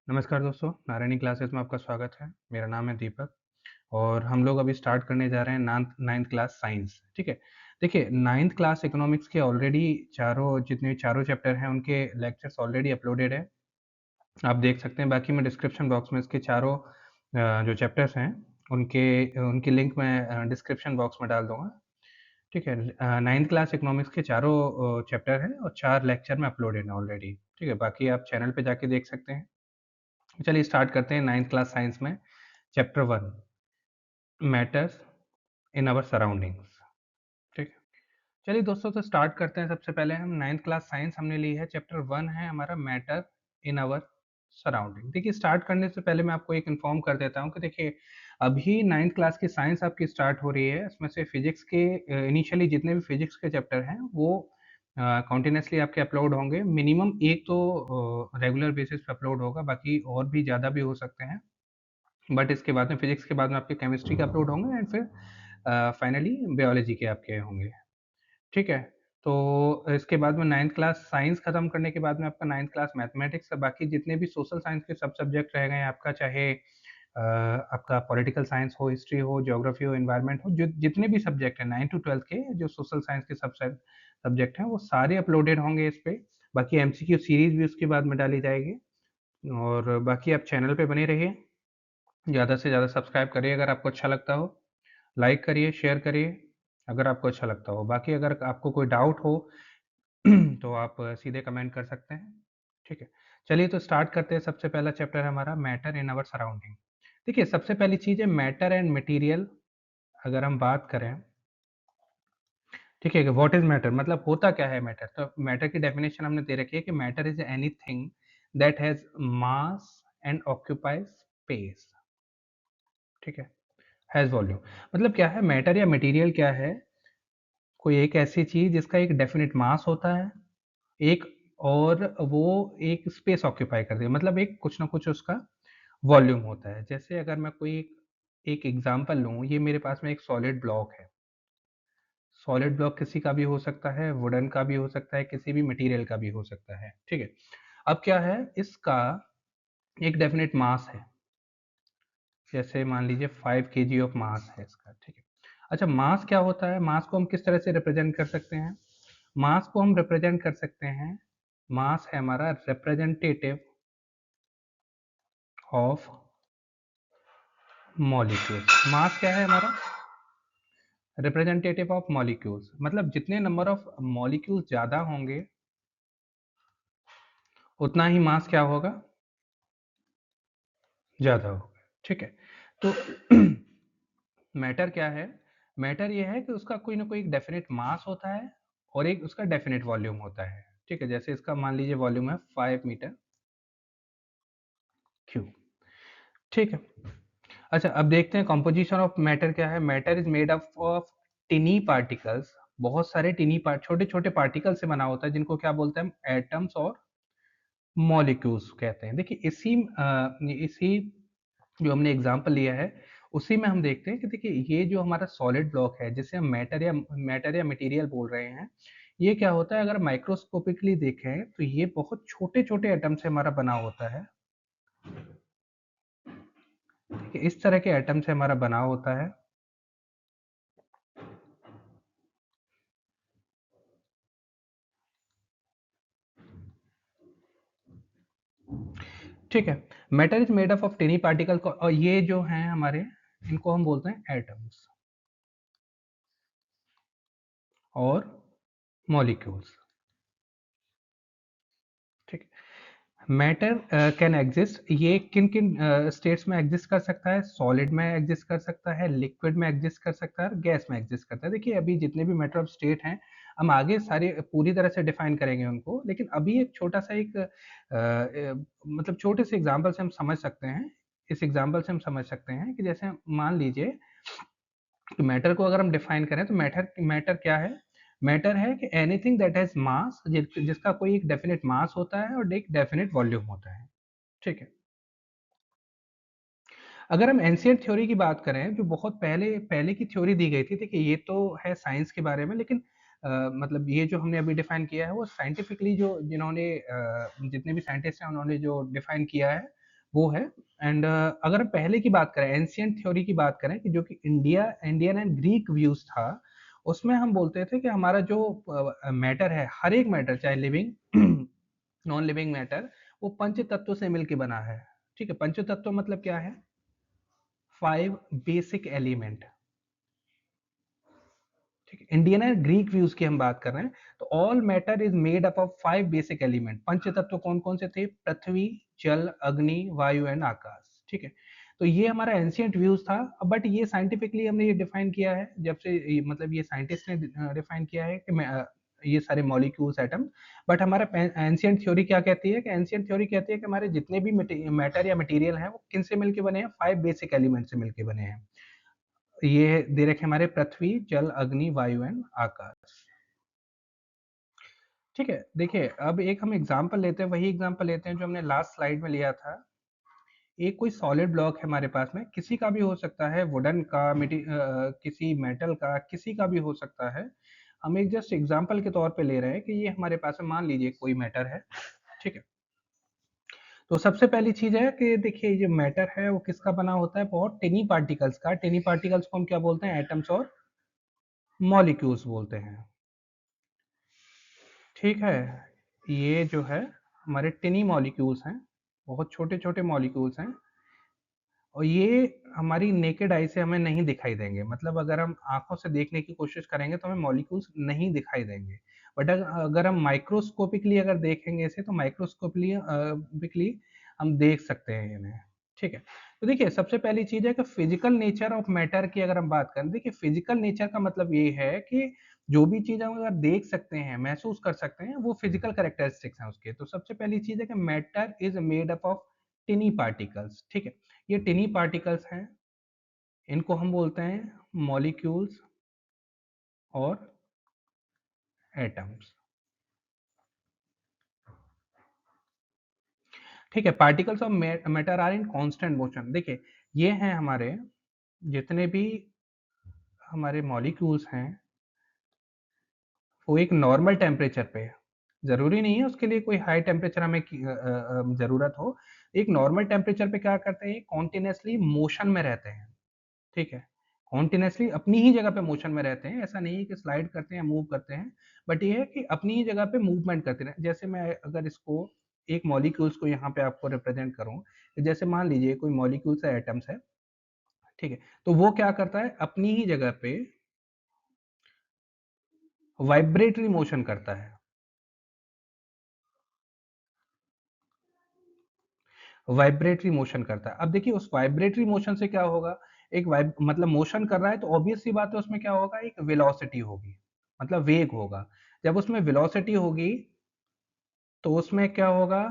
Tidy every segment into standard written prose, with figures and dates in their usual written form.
नमस्कार दोस्तों, नारायणी क्लासेस में आपका स्वागत है। मेरा नाम है दीपक और हम लोग अभी स्टार्ट करने जा रहे हैं नाइन्थ क्लास साइंस, ठीक है? देखिए, नाइन्थ क्लास इकोनॉमिक्स के ऑलरेडी जितने चारों चैप्टर हैं, उनके लेक्चर्स ऑलरेडी अपलोडेड है। आप देख सकते हैं, बाकी मैं डिस्क्रिप्शन बॉक्स में इसके चारों जो चैप्टर्स हैं, उनके उनकी लिंक मैं डिस्क्रिप्शन बॉक्स में डाल दूँगा, ठीक है? नाइन्थ क्लास इकोनॉमिक्स के चारों चैप्टर हैं और 4 लेक्चर में अपलोडेड हैं ऑलरेडी, ठीक है? बाकी आप चैनल पे जाके देख सकते हैं। चलिए स्टार्ट करते हैं नाइन्थ क्लास साइंस में chapter 1 matters in our surroundings, ठीक है। चलिए दोस्तों, तो स्टार्ट करते हैं। सबसे पहले हम नाइन्थ क्लास साइंस हमने ली है, चैप्टर 1 है हमारा मैटर इन आवर सराउंडिंग। देखिए, स्टार्ट करने से पहले मैं आपको एक इन्फॉर्म कर देता हूँ कि देखिए, अभी नाइन्थ क्लास की साइंस आपकी स्टार्ट हो रही है। इसमें से फिजिक्स के इनिशियली जितने भी फिजिक्स के चैप्टर हैं वो कंटिन्यूसली आपके अपलोड होंगे। मिनिमम एक तो रेगुलर बेसिस पे अपलोड होगा, बाकी और भी ज़्यादा भी हो सकते हैं। बट इसके बाद में फिजिक्स के बाद में आपके केमिस्ट्री के अपलोड होंगे एंड फिर फाइनली बायोलॉजी के आपके होंगे, ठीक है? तो इसके बाद में नाइन्थ क्लास साइंस खत्म करने के बाद में आपका नाइन्थ क्लास मैथमेटिक्स और बाकी जितने भी सोशल साइंस के सब सब्जेक्ट रह गए हैं आपका, चाहे आपका पॉलिटिकल साइंस हो, हिस्ट्री हो, ज्योग्राफी हो, एनवायरनमेंट हो, जो जितने भी सब्जेक्ट हैं 9 टू 12 के जो सोशल साइंस के सब्जेक्ट हैं, वो सारे अपलोडेड होंगे इस पे। बाकी एमसीक्यू सीरीज भी उसके बाद में डाली जाएगी और बाकी आप चैनल पे बने रहिए। ज़्यादा से ज़्यादा सब्सक्राइब करिए अगर आपको अच्छा लगता हो, लाइक करिए, शेयर करिए अगर आपको अच्छा लगता हो। बाकी अगर आपको कोई डाउट हो तो आप सीधे कमेंट कर सकते हैं, ठीक है? चलिए तो स्टार्ट करते हैं। सबसे पहला चैप्टर है हमारा मैटर इन आवर सराउंडिंग। देखिए, सबसे पहली चीज़ है मैटर एंड मटेरियल। अगर हम बात करें, ठीक है, कि व्हाट इज़ मैटर, मतलब होता क्या है मैटर? तो मैटर की डेफिनेशन हमने दे रखी है कि matter is anything that has mass and occupies space, ठीक है? Has volume. मतलब क्या है मैटर या मटेरियल? क्या है? कोई एक ऐसी चीज़ जिसका एक डेफिनिट मास होता है, एक और वो एक स्पेस ऑक्यूपाई करती है, मतलब एक कुछ ना कुछ उसका वॉल्यूम होता है। जैसे अगर मैं कोई एक एग्ज़ाम्पल लूँ, ये मेरे पास में एक सॉलिड ब्लॉक है। सॉलिड ब्लॉक किसी का भी हो सकता है, वुडन का भी हो सकता है, किसी भी मटेरियल का भी हो सकता है, ठीक है? अब क्या है, इसका एक डेफिनिट मास है। जैसे मान लीजिए 5 केजी ऑफ मास है इसका, ठीक है? अच्छा, मास क्या होता है? मास को हम किस तरह से रिप्रेजेंट कर सकते हैं? मास को हम रिप्रेजेंट कर सकते हैं, मास है हमारा रिप्रेजेंटेटिव ऑफ मॉलिक्यूल्स। मास क्या है हमारा? Representative of molecules. मतलब जितने नंबर ऑफ मॉलिक्यूल्स ज़्यादा होंगे, उतना ही मास क्या होगा? ज़्यादा होगा, ठीक है? तो मैटर क्या है? मैटर ये है कि उसका कोई ना कोई एक डेफिनिट मास होता है और एक उसका डेफिनिट वॉल्यूम होता है, ठीक है? जैसे इसका मान लीजिए वॉल्यूम है 5 मीटर क्यूब, ठीक है? अच्छा, अब देखते हैं कंपोजिशन ऑफ मैटर क्या है। Matter is made up of टिनी particles. बहुत सारे टिनी पार्ट, छोटे छोटे पार्टिकल से बना होता है, जिनको क्या बोलते हैं हम? एटम्स और मॉलिक्यूल्स कहते हैं। देखिए, इसी जो हमने एग्जांपल लिया है, उसी में हम देखते हैं कि देखिए, ये जो हमारा सॉलिड ब्लॉक है, जिसे हम मैटर या मटेरियल बोल रहे हैं, ये क्या होता है? अगर माइक्रोस्कोपिकली देखें तो ये बहुत छोटे छोटे एटम से हमारा बना होता है, ठीक है? इस तरह के एटम से हमारा बना होता है, ठीक है? Matter is made up of टिनी particle को, और ये जो हैं हमारे, इनको हम बोलते हैं एटम्स और मॉलिक्यूल्स, ठीक है? मैटर कैन एग्जिस्ट, ये किन किन स्टेट्स में एग्जिस्ट कर सकता है? सॉलिड में एग्जिस्ट कर सकता है, लिक्विड में एग्जिस्ट कर सकता है और गैस में एग्जिस्ट करता है। देखिए, अभी जितने भी मैटर ऑफ स्टेट हैं, हम आगे सारे पूरी तरह से डिफाइन करेंगे उनको, लेकिन अभी एक छोटा सा एक मतलब छोटे से एग्जाम्पल से हम समझ सकते हैं। इस एग्जाम्पल से हम समझ सकते हैं कि जैसे मान लीजिए, तो मैटर को अगर हम डिफाइन करें तो मैटर मैटर क्या है? मैटर है कि एनीथिंग दैट हैज मास, जिसका कोई एक डेफिनिट मास होता है और एक डेफिनिट वॉल्यूम होता है, ठीक है? अगर हम एंशिएंट थ्योरी की बात करें, जो बहुत पहले पहले की थ्योरी दी गई थी, देखिए ये तो है साइंस के बारे में, लेकिन मतलब ये जो हमने अभी डिफाइन किया है वो साइंटिफिकली जो जिन्होंने जितने भी साइंटिस्ट हैं उन्होंने जो डिफाइन किया है, वो है। एंड अगर हम पहले की बात करें, एंशियंट थ्योरी की बात करें, कि जो कि इंडियन एंड ग्रीक व्यूज था, उसमें हम बोलते थे कि हमारा जो मैटर है, हर एक मैटर, चाहे लिविंग नॉन लिविंग मैटर, वो पंच तत्व से मिलकर बना है। ठीक है, पंच तत्व मतलब क्या है? 5 बेसिक एलिमेंट। ठीक है, इंडियन एंड ग्रीक व्यूज की हम बात कर रहे हैं, तो all matter is made up of 5 basic element. पंच तत्व कौन कौन से थे? पृथ्वी, जल, अग्नि, वायु एंड आकाश। ठीक है, तो ये हमारा एंशियंट व्यूज था। बट ये साइंटिफिकली हमने ये डिफाइन किया है, जब से मतलब ये साइंटिस्ट ने डिफाइन किया है कि ये सारे मॉलिक्यूल्स, एटम। बट हमारा एंशियंट थ्योरी क्या कहती है? कि एंशियंट थ्योरी कहती है कि हमारे जितने भी मैटर या मटेरियल हैं, वो किन से मिलके बने हैं? 5 बेसिक एलिमेंट से मिलके बने हैं। ये दे रखे हमारे पृथ्वी, जल, अग्नि, वायु एंड आकाश। ठीक है, देखिए अब एक हम एग्जांपल लेते हैं, वही एग्जांपल लेते हैं जो हमने लास्ट स्लाइड में लिया था। एक कोई सॉलिड ब्लॉक है हमारे पास में, किसी का भी हो सकता है, वुडन का, किसी मेटल का, किसी का भी हो सकता है। हम एक जस्ट एग्जांपल के तौर पे ले रहे हैं कि ये हमारे पास में, मान लीजिए कोई मैटर है। ठीक है, तो सबसे पहली चीज है कि देखिए, ये मैटर है वो किसका बना होता है? बहुत टिनी पार्टिकल्स का। टिनी पार्टिकल्स को हम क्या बोलते हैं? एटम्स और मॉलिक्यूल्स बोलते हैं। ठीक है, ये जो है हमारे टिनी मॉलिक्यूल्स हैं, बहुत छोटे छोटे मॉलिक्यूल्स हैं। और ये हमारी नेकेड आई से हमें नहीं दिखाई देंगे, मतलब अगर हम आंखों से देखने की कोशिश करेंगे तो हमें मॉलिक्यूल्स नहीं दिखाई देंगे। बट अगर हम माइक्रोस्कोपिकली अगर देखेंगे इसे, तो माइक्रोस्कोपिकली हम देख सकते हैं इन्हें। ठीक है, तो देखिए सबसे पहली चीज है कि फिजिकल नेचर ऑफ मैटर की अगर हम बात करें, देखिए फिजिकल नेचर का मतलब ये है कि जो भी चीज हम अगर देख सकते हैं, महसूस कर सकते हैं, वो फिजिकल कैरेक्टरिस्टिक्स हैं उसके। तो सबसे पहली चीज है कि matter is made up of टिनी particles. ठीक है, ये टिनी पार्टिकल्स हैं, इनको हम बोलते हैं मॉलिक्यूल्स और एटम्स। ठीक है, particles of matter are in constant motion. देखिए, ये हैं हमारे जितने भी हमारे मॉलिक्यूल्स हैं, वो एक नॉर्मल टेम्परेचर पे, जरूरी नहीं है उसके लिए कोई हाई टेम्परेचर हमें जरूरत हो। एक नॉर्मल टेम्परेचर पे क्या करते हैं? कॉन्टिन्यूसली मोशन में रहते हैं। ठीक है, कॉन्टिन्यूसली अपनी ही जगह पे मोशन में रहते हैं। ऐसा नहीं है कि स्लाइड करते हैं, मूव करते हैं, बट ये है कि अपनी ही जगह पे मूवमेंट करते हैं। जैसे मैं अगर इसको, एक मॉलिक्यूल्स को यहाँ पे आपको रिप्रेजेंट करूँ, जैसे मान लीजिए कोई मॉलिक्यूल्स है, एटम्स है। ठीक है, तो वो क्या करता है? अपनी ही जगह पे वाइब्रेटरी मोशन करता है। वाइब्रेटरी मोशन करता है। अब देखिए, उस वाइब्रेटरी मोशन से क्या होगा? एक वाइब मतलब मोशन कर रहा है, तो ऑब्वियस सी बात है, उसमें क्या होगा? एक वेलोसिटी होगी, मतलब वेग होगा। जब उसमें वेलोसिटी होगी, तो उसमें क्या होगा?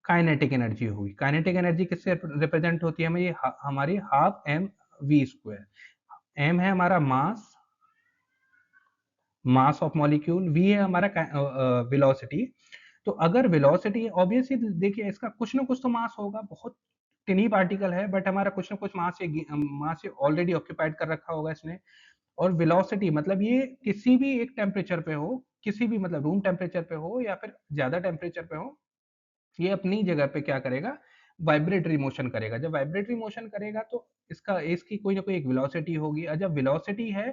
काइनेटिक एनर्जी होगी। काइनेटिक एनर्जी किससे रिप्रेजेंट होती है? हमें ये हमारी half m v square. M है हमारा मास ऑफ मॉलिक्यूल, वी है हमारा वेलोसिटी। तो अगर वेलोसिटी, ऑब्वियसली देखिए, इसका कुछ ना कुछ तो मास होगा, बहुत टिनी पार्टिकल है, बट हमारा कुछ ना कुछ मास ये ऑलरेडी ऑक्यूपाइड कर रखा होगा इसने। और वेलोसिटी मतलब ये किसी भी एक टेम्परेचर पे हो, किसी भी मतलब रूम टेम्परेचर पे हो या फिर ज्यादा टेम्परेचर पे हो, ये अपनी जगह पे क्या करेगा? वाइब्रेटरी मोशन करेगा। जब वाइब्रेटरी मोशन करेगा, तो इसकी कोई ना कोई एक वेलोसिटी होगी, और जब वेलोसिटी है,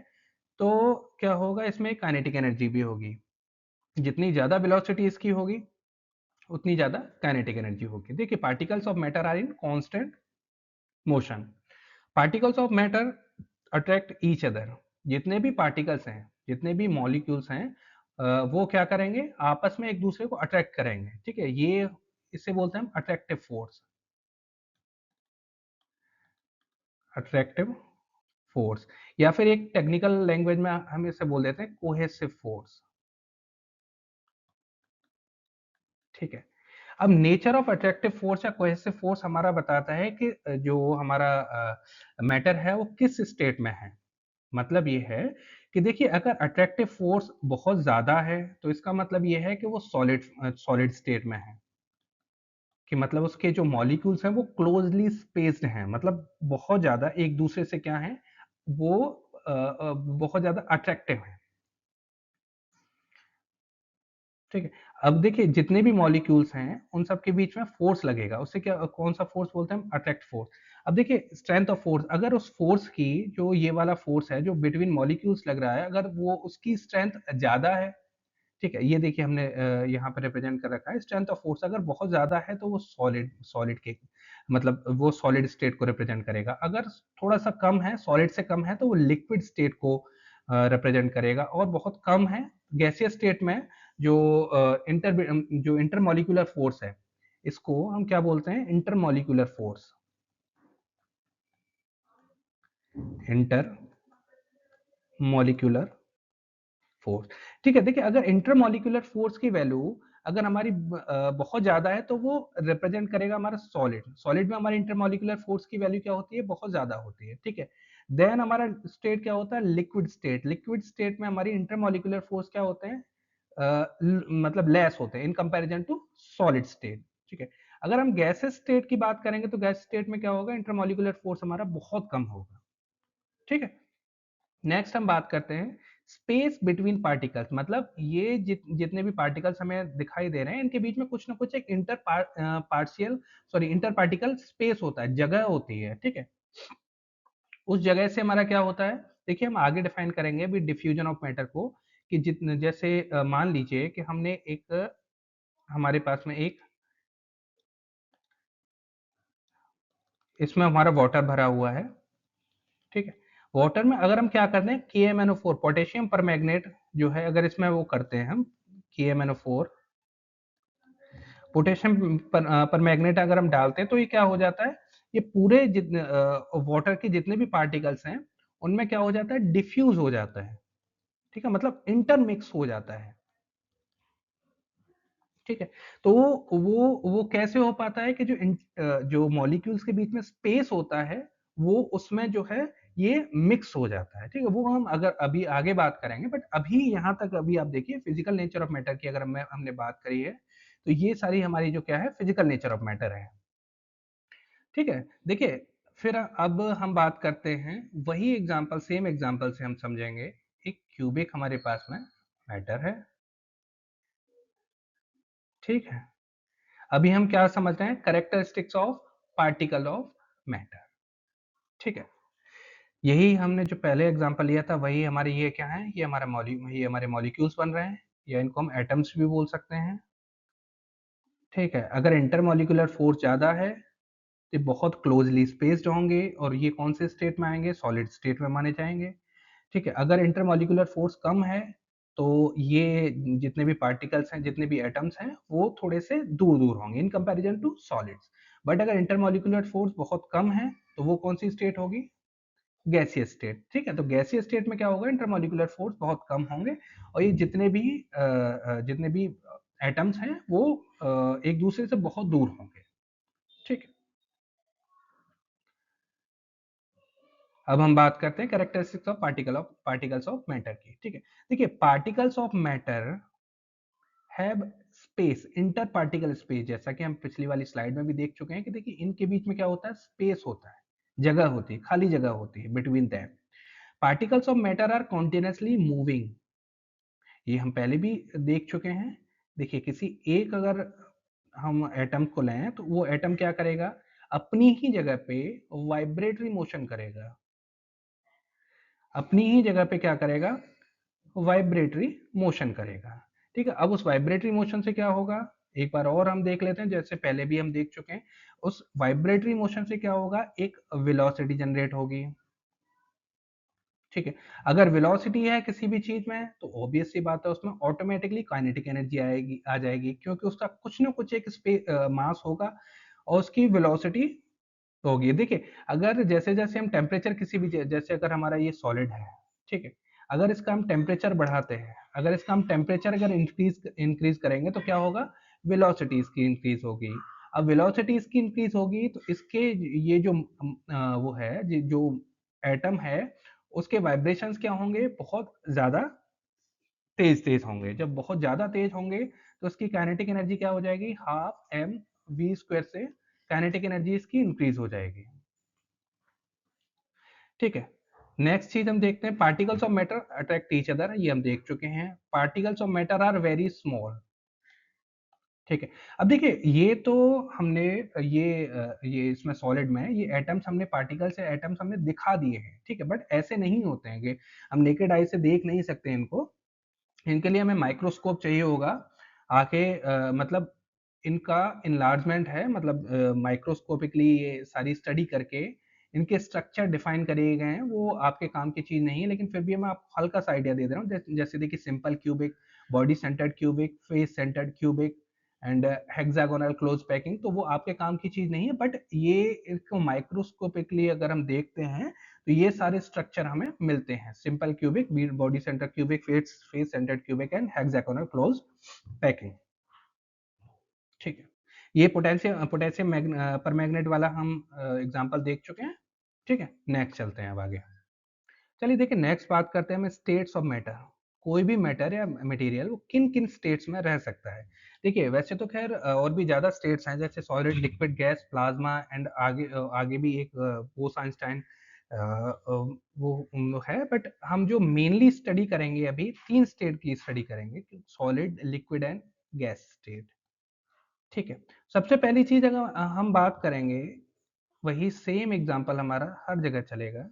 तो क्या होगा? इसमें काइनेटिक एनर्जी भी होगी। जितनी ज्यादा वेलोसिटी इसकी होगी, उतनी ज्यादा काइनेटिक एनर्जी होगी। देखिए, particles of matter are in constant motion. Particles of matter attract each other. जितने भी पार्टिकल्स हैं, जितने भी मॉलिक्यूल्स हैं, वो क्या करेंगे? आपस में एक दूसरे को अट्रैक्ट करेंगे। ठीक है, ये इसे बोलते हैं हम अट्रैक्टिव फोर्स। अट्रैक्टिव फोर्स, या फिर एक टेक्निकल लैंग्वेज में हम इसे बोल देते हैं कोहेसिव फोर्स। ठीक है, अब नेचर ऑफ अट्रैक्टिव फोर्स या कोहेसिव फोर्स हमारा बताता है कि जो हमारा मैटर है वो किस स्टेट में है। मतलब ये है कि देखिए, अगर अट्रैक्टिव फोर्स बहुत ज्यादा है, तो इसका मतलब ये है कि वो सॉलिड स्टेट में है। कि मतलब उसके जो मॉलिक्यूल्स हैं वो क्लोजली स्पेस्ड हैं, मतलब बहुत ज्यादा एक दूसरे से क्या है? वो बहुत ज्यादा अट्रैक्टिव है। ठीक है। अब देखिए जितने भी मॉलिक्यूल्स हैं उन सब के बीच में फोर्स लगेगा, उससे क्या, कौन सा फोर्स बोलते हैं हम, अट्रैक्ट फोर्स। अब देखिए स्ट्रेंथ ऑफ फोर्स, अगर उस फोर्स की, जो ये वाला फोर्स है जो बिटवीन मॉलिक्यूल्स लग रहा है, अगर वो उसकी स्ट्रेंथ ज्यादा है, ठीक है, ये देखिए हमने यहाँ पे रिप्रेजेंट कर रखा है, स्ट्रेंथ ऑफ फोर्स अगर बहुत ज्यादा है तो वो सॉलिड सॉलिड के मतलब वो सॉलिड स्टेट को रिप्रेजेंट करेगा, अगर थोड़ा सा कम है, सॉलिड से कम है, तो वो लिक्विड स्टेट को रिप्रेजेंट करेगा, और बहुत कम है गैसियस स्टेट में जो जो इंटरमॉलिक्यूलर फोर्स है, इसको हम क्या बोलते हैं, इंटरमॉलिक्यूलर फोर्स, इंटरमॉलिक्यूलर फोर्स। ठीक है, देखिए अगर इंटरमॉलिक्यूलर फोर्स की वैल्यू अगर हमारी बहुत ज्यादा है, तो वो रिप्रेजेंट करेगा हमारा सॉलिड, सॉलिड में हमारी इंटरमॉलिक्यूलर फोर्स की वैल्यू क्या होती है, बहुत ज्यादा होती है, ठीक है। देन हमारा स्टेट क्या होता है, लिक्विड स्टेट, लिक्विड स्टेट में हमारी इंटरमॉलिक्यूलर फोर्स क्या होते हैं, मतलब लेस होते हैं in comparison to solid state, ठीक है। अगर हम गैसेस स्टेट की बात करेंगे तो गैस स्टेट में क्या होगा, इंटरमॉलिक्यूलर फोर्स हमारा बहुत कम होगा, ठीक है। नेक्स्ट हम बात करते हैं स्पेस बिटवीन पार्टिकल्स, मतलब ये जितने भी पार्टिकल्स हमें दिखाई दे रहे हैं, इनके बीच में कुछ ना कुछ एक partial sorry inter particle space होता है, जगह होती है, ठीक है। उस जगह से हमारा क्या होता है, देखिए हम आगे डिफाइन करेंगे अभी डिफ्यूजन ऑफ मैटर को, कि जितने जैसे मान लीजिए कि हमने एक हमारे पास में एक, इसमें हमारा वाटर भरा हुआ है, ठीक है। वाटर में अगर हम क्या करते हैं, KMnO4 पोटेशियम परमैंगनेट जो है, अगर इसमें वो करते हैं हम KMnO4 पोटेशियम परमैंगनेट अगर हम डालते हैं, तो ये क्या हो जाता है, ये पूरे जितने वाटर के जितने भी पार्टिकल्स हैं उनमें क्या हो जाता है, डिफ्यूज हो जाता है, ठीक है, मतलब इंटरमिक्स हो जाता है, ठीक है। तो वो कैसे हो पाता है कि जो मॉलिक्यूल्स के बीच में स्पेस होता है, वो उसमें जो है ये मिक्स हो जाता है, ठीक है। वो हम अगर अभी आगे बात करेंगे, बट अभी यहाँ तक अभी आप देखिए फिजिकल नेचर ऑफ मैटर की अगर हमने बात करी है, तो ये सारी हमारी जो क्या है, फिजिकल नेचर ऑफ मैटर है, ठीक है। देखिए फिर अब हम बात करते हैं, वही एग्जाम्पल, सेम एग्जाम्पल से हम समझेंगे। एक क्यूबिक हमारे पास में मैटर है, ठीक है। अभी हम क्या समझते हैं, characteristics of particle of matter, ठीक है। यही हमने जो पहले एग्जांपल लिया था, वही हमारे ये क्या है, ये हमारे मॉलिक्यूल्स बन रहे हैं, या इनको हम एटम्स भी बोल सकते हैं, ठीक है। अगर इंटरमॉलिक्यूलर फोर्स ज्यादा है तो बहुत क्लोजली स्पेस्ड होंगे, और ये कौन से स्टेट में आएंगे, सॉलिड स्टेट में माने जाएंगे, ठीक है। अगर इंटरमॉलिक्यूलर फोर्स कम है, तो ये जितने भी पार्टिकल्स हैं, जितने भी एटम्स हैं, वो थोड़े से दूर दूर होंगे in comparison to solids. But अगर इंटरमॉलिक्यूलर फोर्स बहुत कम है, तो वो कौन सी स्टेट होगी, गैसियस स्टेट, ठीक है। तो गैसियस स्टेट में क्या होगा, इंटरमॉलिक्यूलर फोर्स बहुत कम होंगे, और ये जितने भी एटम्स हैं वो एक दूसरे से बहुत दूर होंगे, ठीक है। अब हम बात करते हैं characteristics of particles of matter की, ठीक है। देखिए particles of matter have space, inter particle space, जैसा कि हम पिछली वाली स्लाइड में भी देख चुके हैं कि देखिए इनके बीच में क्या होता है, स्पेस होता है, जगह होती है, खाली जगह होती है between them. Particles of matter are continuously moving, ये हम पहले भी देख चुके हैं। देखिए किसी एक अगर हम एटम को लें, तो वो एटम क्या करेगा, अपनी ही जगह पे वाइब्रेटरी मोशन करेगा, अपनी ही जगह पे क्या करेगा, वाइब्रेटरी मोशन करेगा, ठीक है। अब उस वाइब्रेटरी मोशन से क्या होगा, एक बार और हम देख लेते हैं, जैसे पहले भी हम देख चुके हैं। उस वाइब्रेटरी मोशन से क्या होगा, एक वेलोसिटी जनरेट होगी, ठीक है। अगर वेलोसिटी है किसी भी चीज में, तो ऑब्वियस सी बात है उसमें ऑटोमेटिकली काइनेटिक एनर्जी आएगी, आ जाएगी, क्योंकि उसका कुछ ना कुछ एक मास होगा, और उसकी वेलोसिटी होगी। देखिए अगर जैसे जैसे हम टेम्परेचर किसी भी जैसे अगर हमारा ये सॉलिड है, ठीक है, अगर इसका हम टेम्परेचर बढ़ाते हैं, अगर इसका हम टेम्परेचर अगर इंक्रीज इंक्रीज करेंगे, तो क्या होगा, वेलोसिटी इसकी इंक्रीज होगी। अब वेलोसिटी इसकी इंक्रीज होगी, तो इसके ये जो वो है जो एटम है, उसके वाइब्रेशंस क्या होंगे, बहुत ज्यादा तेज तेज होंगे। जब बहुत ज्यादा तेज होंगे, तो इसकी काइनेटिक एनर्जी क्या हो जाएगी, हाफ एम वी स्क्वायर से काइनेटिक एनर्जी इसकी इंक्रीज हो जाएगी, ठीक है। नेक्स्ट चीज हम देखते हैं, particles of matter attract each other, ये हम देख चुके हैं। Particles of matter are very small, ठीक है। अब देखिए ये तो हमने ये इसमें सॉलिड में ये एटम्स हमने पार्टिकल्स या एटम्स हमने दिखा दिए हैं, ठीक है? बट ऐसे नहीं होते हैं कि हम नेकेड आई से देख नहीं सकते इनको। इनके लिए हमें माइक्रोस्कोप चाहिए होगा। आके मतलब इनका इनलार्जमेंट है, मतलब माइक्रोस्कोपिकली ये सारी स्टडी करके इनके स्ट्रक्चर डिफाइन करे गए हैं, वो आपके काम की चीज़ नहीं है, लेकिन फिर भी मैं आपको हल्का सा आइडिया दे दे रहा हूँ। जैसे देखिए simple cubic, body centred cubic, face centred cubic and hexagonal close packing, तो वो आपके काम की चीज़ नहीं है, बट ये इसको माइक्रोस्कोपिकली अगर हम देखते हैं तो ये सारे स्ट्रक्चर हमें मिलते हैं। Simple cubic, body centre cubic, face centred cubic and hexagonal close packing. ठीक है, ये पोटेशियम परमैंगनेट वाला हम एग्जांपल देख चुके हैं। ठीक है, नेक्स्ट चलते हैं अब आगे। चलिए देखिए नेक्स्ट बात करते हैं हम स्टेट्स ऑफ मैटर। कोई भी मैटर या मटेरियल वो किन किन स्टेट्स में रह सकता है। देखिए वैसे तो खैर और भी ज्यादा स्टेट्स हैं, जैसे solid, liquid, gas, plasma and आगे भी एक बोस आइंस्टाइन वो है, बट हम जो मेनली स्टडी करेंगे अभी 3 स्टेट की स्टडी करेंगे, solid, liquid and gas state. ठीक है, सबसे पहली चीज अगर हम बात करेंगे, वही सेम एग्जांपल हमारा हर जगह चलेगा।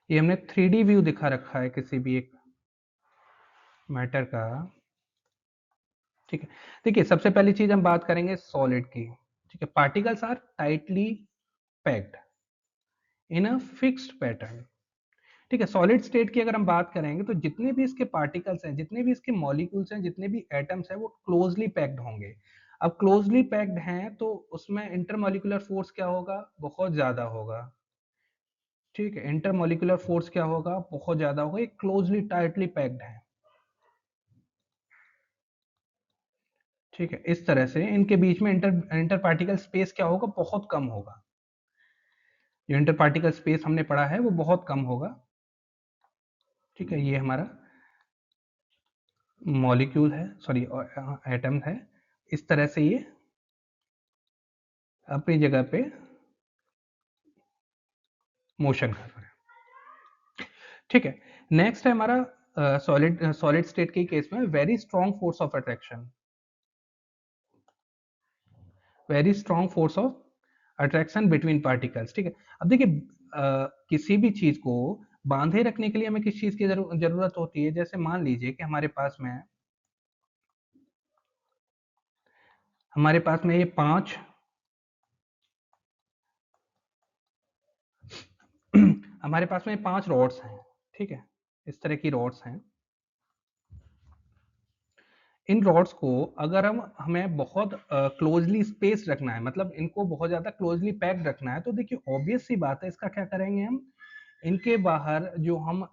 ये हमने 3D व्यू दिखा रखा है किसी भी एक मैटर का। ठीक है, देखिए सबसे पहली चीज हम बात करेंगे सॉलिड की। ठीक है, particles are tightly packed in a fixed pattern. ठीक है, सॉलिड स्टेट की अगर हम बात करेंगे तो जितने भी इसके पार्टिकल्स हैं, जितने भी इसके मॉलिक्यूल्स हैं, जितने भी एटम्स हैं, वो क्लोजली पैक्ड होंगे। अब क्लोजली पैक्ड हैं तो उसमें इंटरमॉलिक्यूलर फोर्स क्या होगा? बहुत ज्यादा होगा। ठीक है, इंटरमॉलिक्यूलर फोर्स क्या होगा? बहुत ज्यादा होगा। ये क्लोजली टाइटली पैक्ड है। ठीक है, इस तरह से इनके बीच में इंटर पार्टिकल स्पेस क्या होगा? बहुत कम होगा। जो इंटर पार्टिकल स्पेस हमने पढ़ा है वो बहुत कम होगा। ठीक है, ये हमारा मॉलिक्यूल है, सॉरी एटम है। इस तरह से ये अपनी जगह पे मोशन कर रहा है। ठीक है, नेक्स्ट है हमारा सॉलिड स्टेट के केस में very strong force of attraction. Very strong force of attraction between particles. ठीक है, अब देखिए किसी भी चीज को बांधे रखने के लिए हमें किस चीज की जरूरत होती है? जैसे मान लीजिए कि हमारे पास में ये 5 हमारे पास में 5 रॉड्स हैं। ठीक है, इस तरह की रॉड्स हैं। इन रॉड्स को अगर हमें बहुत क्लोजली स्पेस रखना है, मतलब इनको बहुत ज्यादा क्लोजली पैक्ड रखना है, तो देखिए ऑब्वियस सी बात है, इसका क्या करेंगे हम? इनके बाहर जो हम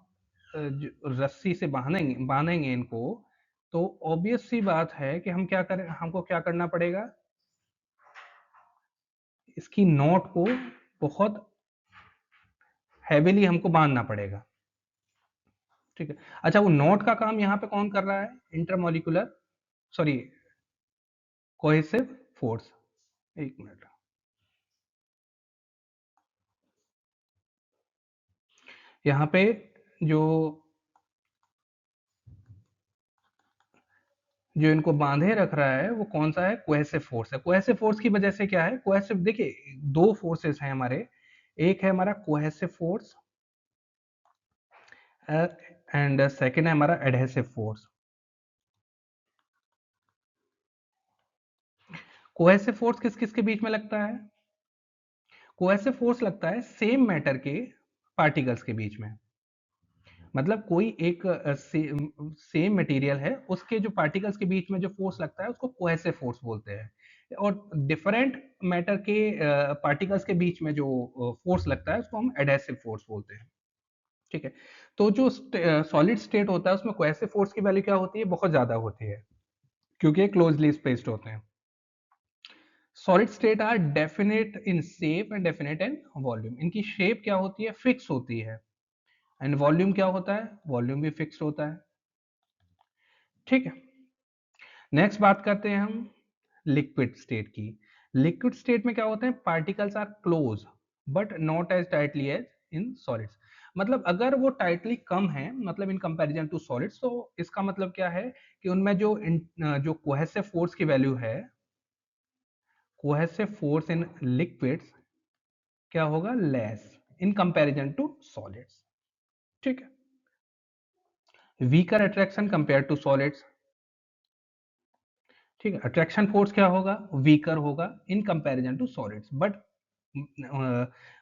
रस्सी से बांधेंगे बांधेंगे इनको, तो ऑब्वियस सी बात है कि हम क्या करें, हमको क्या करना पड़ेगा? इसकी नोट को बहुत हैवीली हमको बांधना पड़ेगा। ठीक है, अच्छा वो नोट का काम यहाँ पे कौन कर रहा है? Intermolecular, sorry, cohesive force. एक मिनट, यहाँ पे जो जो इनको बांधे रख रहा है वो कौन सा है? कोहेसिव फोर्स है। कोहेसिव फोर्स की वजह से क्या है? कोहेसिव, देखिए दो फोर्सेस हैं हमारे। एक है हमारा कोहेसिव फोर्स एंड सेकंड है हमारा एडहेसिव फोर्स। कोहेसिव फोर्स किस किस के बीच में लगता है? कोहेसिव फोर्स लगता है सेम मैटर के पार्टिकल्स के बीच में। मतलब कोई एक सेम मटेरियल है, उसके जो पार्टिकल्स के बीच में जो फोर्स लगता है उसको कोहेसिव फोर्स बोलते हैं। और डिफरेंट मैटर के पार्टिकल्स के बीच में जो फोर्स लगता है उसको हम एडहेसिव फोर्स बोलते हैं। ठीक है, तो जो सॉलिड स्टेट होता है उसमें कोहेसिव फोर्स की वैल्यू क्या होती है? बहुत ज्यादा होती है, क्योंकि ये क्लोजली स्पेस्ड होते हैं। Solid state are definite in shape and definite in volume. इनकी शेप क्या होती है? फिक्स होती है। एंड वॉल्यूम क्या होता है? वॉल्यूम भी फिक्स होता है। ठीक है, नेक्स्ट बात करते हैं हम लिक्विड स्टेट की। लिक्विड स्टेट में क्या होता है? Particles are close but not as tightly as in solids. मतलब अगर वो टाइटली कम है, मतलब इन कंपैरिजन टू सॉलिड्स, तो इसका मतलब क्या है कि उनमें जो कोहेसिव फोर्स की वैल्यू है, कोहेसिव फोर्स इन लिक्विड्स क्या होगा, less in comparison to solids. ठीक है, weaker attraction compare to solids. ठीक है, अट्रैक्शन फोर्स क्या होगा, वीकर होगा in comparison to solids, but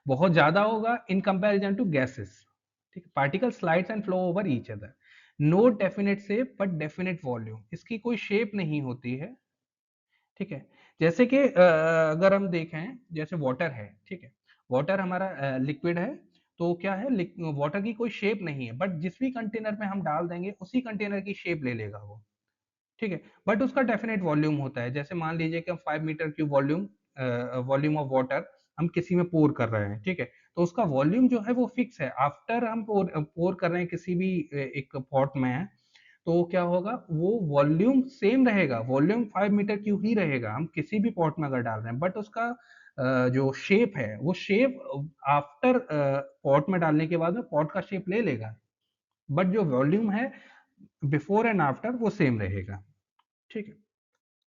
बहुत ज्यादा होगा इन कंपैरिजन टू गैसेस। ठीक है, particle slides and flow over each other, no definite shape but definite volume, इसकी कोई शेप नहीं होती है। ठीक है, जैसे कि अगर हम देखें, जैसे वाटर है, ठीक है, वाटर हमारा लिक्विड है, तो क्या है, वाटर की कोई शेप नहीं है, बट जिस भी कंटेनर में हम डाल देंगे उसी कंटेनर की शेप ले लेगा वो। ठीक है, बट उसका डेफिनेट वॉल्यूम होता है। जैसे मान लीजिए कि हम 5 metre cube volume of water हम किसी में पोर कर रहे हैं, ठीक है, तो उसका वॉल्यूम जो है वो फिक्स है। आफ्टर हम पोर कर रहे हैं किसी भी एक पॉट में, तो क्या होगा, वो वॉल्यूम सेम रहेगा, वॉल्यूम 5 मीटर क्यूब ही रहेगा, हम किसी भी पॉट में अगर डाल रहे हैं, बट उसका जो शेप है वो शेप आफ्टर पॉट में डालने के बाद में पॉट का शेप ले लेगा, बट जो वॉल्यूम है बिफोर एंड आफ्टर वो सेम रहेगा। ठीक है,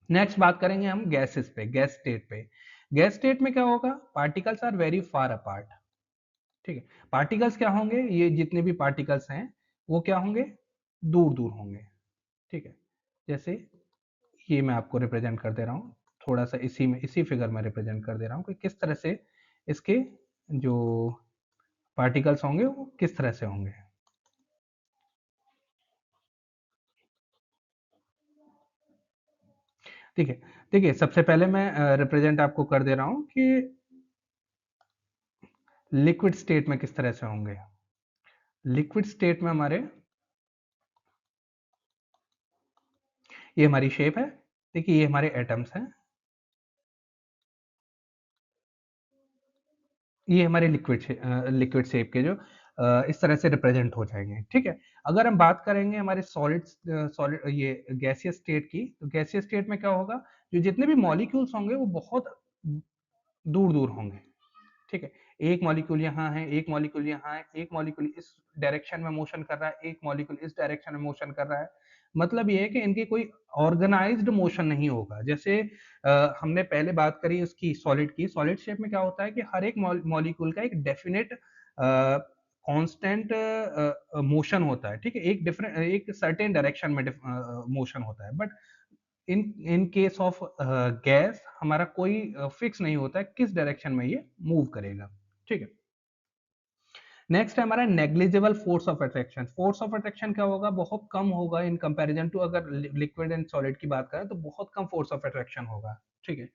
नेक्स्ट बात करेंगे हम गैसेस पे, गैस स्टेट पे। गैस स्टेट में क्या होगा, particles are very far apart. ठीक है, पार्टिकल्स क्या होंगे, ये जितने भी पार्टिकल्स हैं वो क्या होंगे, दूर दूर होंगे। ठीक है, जैसे ये मैं आपको रिप्रेजेंट कर दे रहा हूँ, थोड़ा सा इसी में, इसी फिगर में रिप्रेजेंट कर दे रहा हूँ कि किस तरह से इसके जो पार्टिकल्स होंगे वो किस तरह से होंगे। ठीक है, देखिए सबसे पहले मैं रिप्रेजेंट आपको कर दे रहा हूँ कि लिक्विड स्टेट में किस तरह से होंगे। लिक्विड स्टेट में हमारे, ये हमारी शेप है, देखिए ये हमारे एटम्स हैं, ये हमारे लिक्विड शेप के जो इस तरह से रिप्रेजेंट हो जाएंगे। ठीक है, अगर हम बात करेंगे हमारे सॉलिड ये गैसियस स्टेट की, तो गैसियस स्टेट में क्या होगा, जो जितने भी मॉलिक्यूल्स होंगे वो बहुत दूर दूर होंगे। ठीक है, एक मॉलिक्यूल यहाँ है, एक मॉलिक्यूल यहाँ है, एक मॉलिक्यूल इस डायरेक्शन में मोशन कर रहा है, एक मॉलिक्यूल इस डायरेक्शन में मोशन कर रहा है। मतलब ये है कि इनकी कोई ऑर्गेनाइज्ड मोशन नहीं होगा। जैसे हमने पहले बात करी उसकी सॉलिड की, सॉलिड शेप में क्या होता है कि हर एक मॉलिक्यूल का एक डेफिनेट कांस्टेंट मोशन होता है। ठीक है, एक डिफरेंट, एक सर्टेन डायरेक्शन में मोशन होता है, but in in case of gas हमारा कोई फिक्स नहीं होता है किस डायरेक्शन में ये मूव करेगा। ठीक है, नेक्स्ट है हमारा negligible force of attraction. Force of attraction क्या होगा, बहुत कम होगा इन कंपैरिजन टू, अगर लिक्विड एंड सॉलिड की बात करें तो बहुत कम फोर्स ऑफ अट्रैक्शन होगा। ठीक है,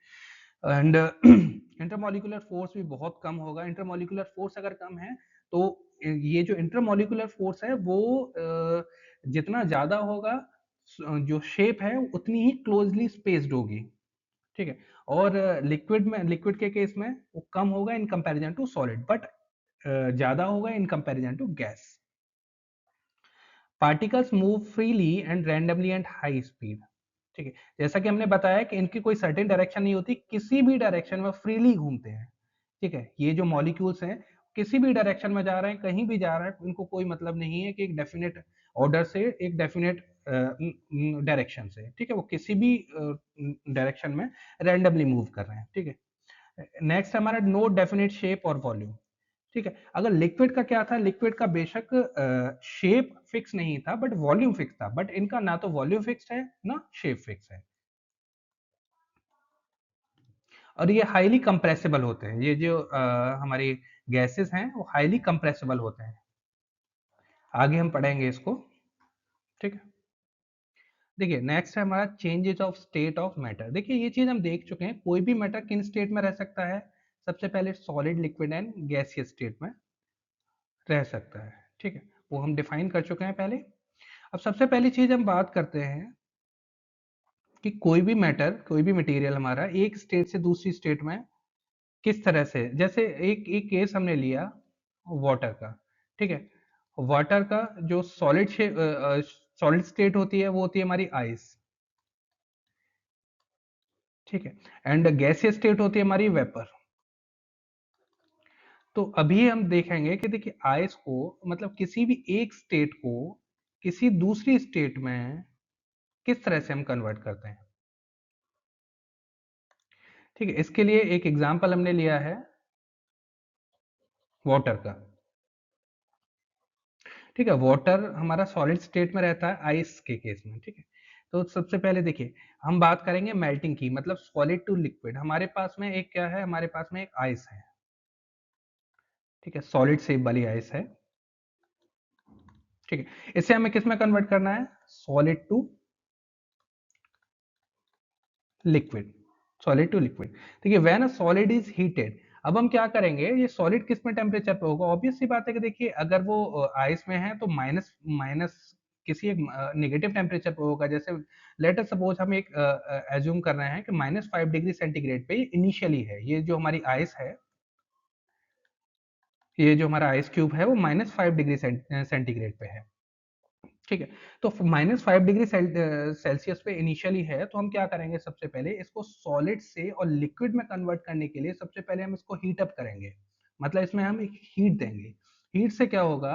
एंड इंटरमॉलिक्यूलर फोर्स भी बहुत कम होगा। इंटरमॉलिक्यूलर फोर्स अगर कम है तो ये जो इंटरमॉलिक्यूलर फोर्स है वो जितना ज्यादा होगा, जो शेप है उतनी ही क्लोजली स्पेस्ड होगी। ठीक है, और लिक्विड के केस में वो कम होगा in comparison to solid, but ज्यादा होगा in comparison to gas. Particles move freely and randomly and high speed. ठीक है, जैसा कि हमने बताया कि इनकी कोई सर्टेन डायरेक्शन नहीं होती, किसी भी डायरेक्शन में फ्रीली घूमते हैं। ठीक है, ये जो मॉलिक्यूल्स हैं किसी भी डायरेक्शन में जा रहे हैं, कहीं भी जा रहे हैं, इनको कोई मतलब नहीं है कि एक डेफिनेट ऑर्डर से, एक डेफिनेट डायरेक्शन से। ठीक है, वो किसी भी डायरेक्शन में रैंडमली मूव कर रहे हैं। ठीक है, नेक्स्ट हमारा नो डेफिनेट शेप और वॉल्यूम। ठीक है, अगर लिक्विड का क्या था, लिक्विड का बेशक शेप फिक्स नहीं था बट वॉल्यूम फिक्स था, बट इनका ना तो वॉल्यूम फिक्स है ना शेप फिक्स है, और ये हाईली कंप्रेसिबल होते हैं। ये जो हमारी गैसेस हैं वो हाईली कंप्रेसिबल होते हैं, आगे हम पढ़ेंगे इसको। ठीक है, देखिए नेक्स्ट है हमारा changes of state of matter. देखिए ये चीज हम देख चुके हैं, कोई भी मैटर किन स्टेट में रह सकता है, सबसे पहले solid, liquid and gaseous state में रह सकता है। ठीक है, वो हम डिफाइन कर चुके हैं पहले। अब सबसे पहली चीज हम बात करते हैं कि कोई भी मैटर, कोई भी मटेरियल हमारा एक स्टेट से दूसरी स्टेट में किस तरह से, जैसे एक एक केस हमने लिया वाटर का। ठीक है, वाटर का जो सॉलिड स्टेट होती है वो होती है हमारी आइस। ठीक है, एंड गैसियस स्टेट होती है हमारी वेपर। तो अभी हम देखेंगे कि देखिए आइस को मतलब किसी भी एक स्टेट को किसी दूसरी स्टेट में किस तरह से हम कन्वर्ट करते हैं। ठीक है, इसके लिए एक एग्जांपल हमने लिया है वाटर का। ठीक है, वाटर हमारा सॉलिड स्टेट में रहता है आइस के केस में। ठीक है, तो सबसे पहले देखिए हम बात करेंगे मेल्टिंग की, मतलब सॉलिड टू लिक्विड। हमारे पास में एक क्या है, हमारे पास में एक आइस है। ठीक है, सॉलिड शेप वाली आइस है। ठीक है, इसे हमें किस में कन्वर्ट करना है, solid to liquid. Solid to liquid. देखिए when a solid is heated, अब हम क्या करेंगे, ये सॉलिड किस में टेम्परेचर पे होगा, ऑब्वियस सी बात है कि देखिए अगर वो आइस में है तो माइनस माइनस किसी एक नेगेटिव टेम्परेचर पे होगा। जैसे लेट अस सपोज हम एक एज्यूम कर रहे हैं कि -5 डिग्री सेंटीग्रेड पे इनिशियली है, ये जो हमारी आइस है, ये जो हमारा आइस क्यूब है वो -5 डिग्री सेंटीग्रेड पे है। ठीक है, तो -5 डिग्री सेल्सियस पे इनिशियली है, तो हम क्या करेंगे, सबसे पहले इसको सॉलिड से और लिक्विड में कन्वर्ट करने के लिए सबसे पहले हम इसको हीट अप करेंगे। मतलब इसमें हम एक हीट देंगे। हीट से क्या होगा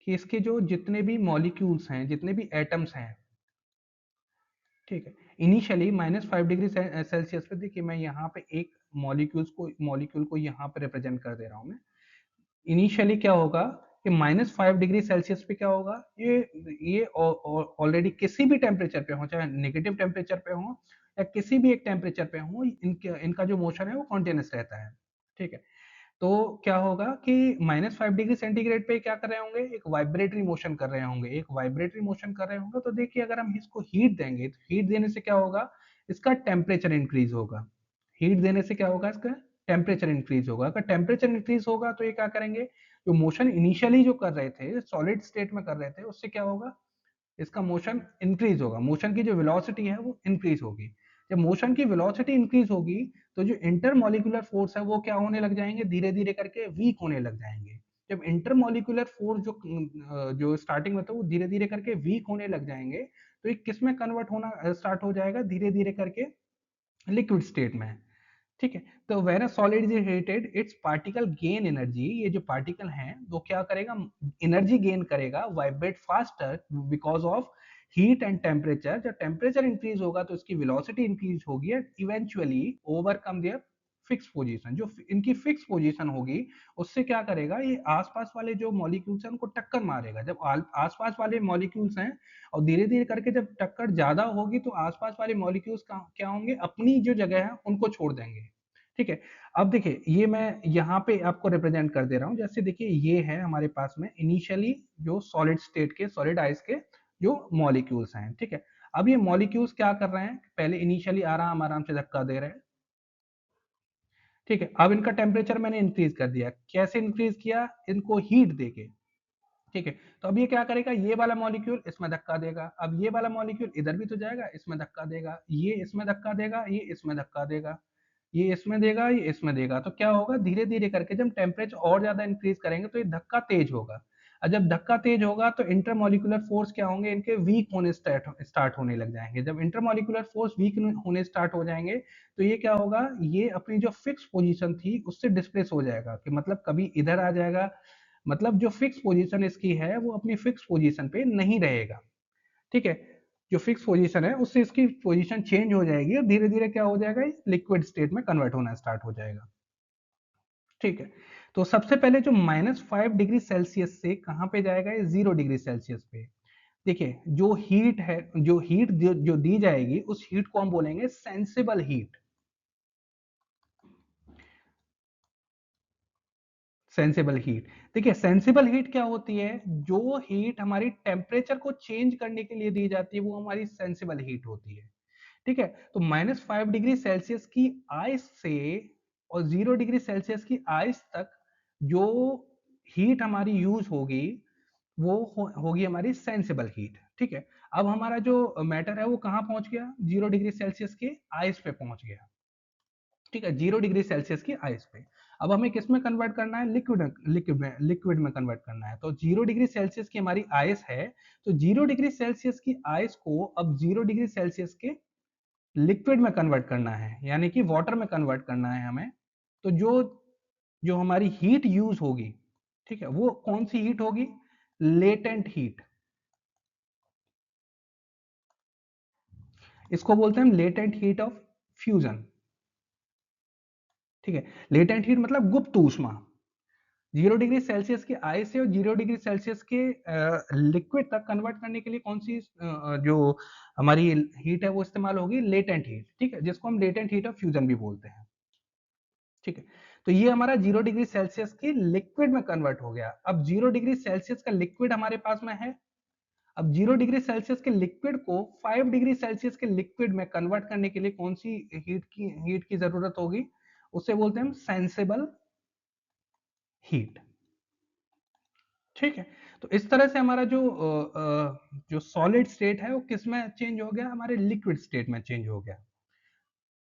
कि इसके जो जितने भी मॉलिक्यूल्स हैं, जितने भी एटम्स हैं, ठीक है, इनिशियली -5 डिग्री सेल्सियस पे, देखिए मैं यहाँ पे एक मॉलिक्यूल को यहाँ पे रिप्रेजेंट कर दे रहा हूँ मैं। इनिशियली क्या होगा कि -5 डिग्री सेल्सियस पे क्या होगा, ये ऑलरेडी किसी भी टेम्परेचर पे हो, चाहे नेगेटिव टेम्परेचर पे हो या किसी भी एक टेम्परेचर पे हो, इनका जो मोशन है वो कॉन्टिन्यूस रहता है। ठीक है, तो क्या होगा कि -5 डिग्री सेंटीग्रेड पे क्या कर रहे होंगे, एक वाइब्रेटरी मोशन कर रहे होंगे, एक वाइब्रेटरी मोशन कर रहे होंगे। तो देखिए अगर हम इसको हीट देंगे, तो हीट देने से क्या होगा, इसका टेम्परेचर इंक्रीज होगा। हीट देने से क्या होगा, इसका टेम्परेचर इंक्रीज होगा। अगर टेम्परेचर इंक्रीज होगा तो ये क्या करेंगे, जो मोशन इनिशियली जो कर रहे थे, सॉलिड स्टेट में कर रहे थे, उससे क्या होगा, इसका मोशन इंक्रीज होगा, मोशन की जो वेलोसिटी है वो इंक्रीज होगी। जब मोशन की वेलोसिटी इंक्रीज होगी तो जो इंटरमॉलिक्यूलर फोर्स है वो क्या होने लग जाएंगे, धीरे धीरे करके वीक होने लग जाएंगे। जब इंटरमॉलिक्यूलर फोर्स जो स्टार्टिंग में था वो धीरे धीरे करके वीक होने लग जाएंगे, तो ये किस में कन्वर्ट होना स्टार्ट हो जाएगा, धीरे धीरे करके लिक्विड स्टेट में। ठीक है, तो when a solid is heated it's particle gain energy, ये जो पार्टिकल हैं वो क्या करेगा, एनर्जी गेन करेगा, vibrate faster because of heat and temperature. जब टेम्परेचर इंक्रीज होगा तो इसकी वेलोसिटी इंक्रीज होगी and eventually overcome there fix position. जो इनकी फिक्स पोजीशन होगी उससे क्या करेगा, ये आसपास वाले जो मॉलिक्यूल्स हैं उनको टक्कर मारेगा। जब आसपास वाले मॉलिक्यूल्स हैं और धीरे धीरे करके जब टक्कर ज्यादा होगी तो आसपास वाले मॉलिक्यूल्स क्या होंगे, अपनी जो जगह है उनको छोड़ देंगे। ठीक है, अब देखिए ये मैं यहाँ पे आपको रिप्रेजेंट कर दे रहा हूँ। जैसे देखिए ये है हमारे पास में इनिशियली जो सॉलिड स्टेट के, सॉलिड आइस के जो मॉलिक्यूल्स हैं। ठीक है, अब ये मॉलिक्यूल्स क्या कर रहे हैं, पहले इनिशियली आराम आराम से धक्का दे रहे हैं। ठीक है, अब इनका टेम्परेचर मैंने इंक्रीज कर दिया, कैसे इंक्रीज किया, इनको हीट देके। ठीक है, तो अब ये क्या करेगा, ये वाला मॉलिक्यूल इसमें धक्का देगा, अब ये वाला मॉलिक्यूल इधर भी तो जाएगा, इसमें धक्का देगा, ये इसमें धक्का देगा, ये इसमें धक्का देगा, ये इसमें देगा, ये इसमें देगा। तो क्या होगा, धीरे धीरे करके जब टेम्परेचर और ज्यादा इंक्रीज करेंगे तो ये धक्का तेज होगा। और जब धक्का तेज होगा तो इंटरमॉलिक्यूलर फोर्स क्या होंगे, इनके वीक होने स्टार्ट होने लग जाएंगे। जब इंटरमॉलिक्यूलर फोर्स वीक होने स्टार्ट हो जाएंगे तो ये क्या होगा, ये अपनी जो फिक्स पोजीशन थी उससे डिस्प्लेस हो जाएगा, कि मतलब कभी इधर आ जाएगा, मतलब जो फिक्स पोजीशन इसकी है वो अपनी फिक्स पोजीशन पे नहीं रहेगा। ठीक है, जो फिक्स पोजीशन है उससे इसकी पोजीशन चेंज हो जाएगी और धीरे धीरे क्या हो जाएगा, लिक्विड स्टेट में कन्वर्ट होना स्टार्ट हो जाएगा। ठीक है, तो सबसे पहले जो -5 डिग्री सेल्सियस से कहां पे जाएगा, ये 0 डिग्री सेल्सियस पे। देखिए जो हीट है, जो हीट जो दी जाएगी उस हीट को हम बोलेंगे सेंसिबल हीट। सेंसिबल हीट, देखिए सेंसिबल हीट क्या होती है, जो हीट हमारी टेम्परेचर को चेंज करने के लिए दी जाती है वो हमारी सेंसिबल हीट होती है। ठीक है, तो -5 डिग्री सेल्सियस की आइस से और 0 डिग्री सेल्सियस की आइस तक जो हीट हमारी यूज होगी वो होगी हमारी सेंसिबल हीट। ठीक है, अब हमारा जो मैटर है वो कहाँ पहुंच गया, 0 डिग्री सेल्सियस के आइस पे पहुंच गया। ठीक है, 0 डिग्री सेल्सियस की आइस पे। अब हमें किस में कन्वर्ट करना है, लिक्विड में कन्वर्ट करना है। तो 0 डिग्री सेल्सियस की हमारी आइस है, तो 0 डिग्री सेल्सियस की आइस को अब 0 डिग्री सेल्सियस के लिक्विड में कन्वर्ट करना है, यानी कि वाटर में कन्वर्ट करना है हमें। तो जो जो हमारी हीट यूज होगी, ठीक है, वो कौन सी हीट होगी? Latent heat. इसको बोलते हैं हम लेटेंट हीट ऑफ फ्यूजन। ठीक है, लेटेंट हीट मतलब गुप्त ऊष्मा। 0 डिग्री सेल्सियस के आइस से और 0 डिग्री सेल्सियस के लिक्विड तक कन्वर्ट करने के लिए कौन सी जो हमारी हीट है वो इस्तेमाल होगी? Latent heat. ठीक है, जिसको हम लेटेंट हीट ऑफ फ्यूजन भी बोलते हैं। ठीक है, तो ये हमारा 0 डिग्री सेल्सियस के लिक्विड में कन्वर्ट हो गया। अब 0 डिग्री सेल्सियस का लिक्विड हमारे पास में है। अब 0 डिग्री सेल्सियस के लिक्विड को 5 डिग्री सेल्सियस के लिक्विड में कन्वर्ट करने के लिए कौन सी हीट की जरूरत होगी? उसे बोलते हैं हम सेंसेबल हीट। ठीक है, तो इस तरह से हमारा जो सॉलिड स्टेट है वो किस में चेंज हो गया? हमारे लिक्विड स्टेट में चेंज हो गया।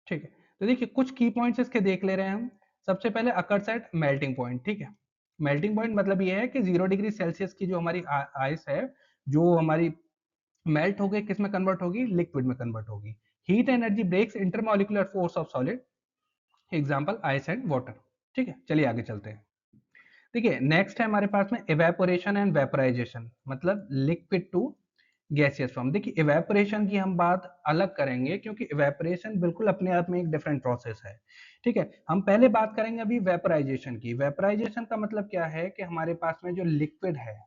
ठीक है, तो देखिए कुछ की पॉइंट्स इसके देख ले रहे हैं हम। सबसे पहले अकर्स एट मेल्टिंग पॉइंट। ठीक है, मेल्टिंग पॉइंट मतलब ये है कि 0 डिग्री सेल्सियस की जो हमारी आइस है, जो हमारी मेल्ट हो गई, किस में कन्वर्ट होगी? लिक्विड में कन्वर्ट होगी। Heat energy breaks intermolecular force of solid, example ice and water. ठीक है, चलिए आगे चलते हैं। देखिए नेक्स्ट है हमारे पास में इवेपोरेशन एंड वेपराइजेशन, मतलब लिक्विड टू गैसियस फॉर्म। देखिए इवेपोरेशन की हम बात अलग करेंगे, क्योंकि इवेपोरेशन बिल्कुल अपने आप में एक डिफरेंट प्रोसेस है। ठीक है, हम पहले बात करेंगे अभी वेपराइजेशन की। वेपराइजेशन का मतलब क्या है कि हमारे पास में जो लिक्विड है,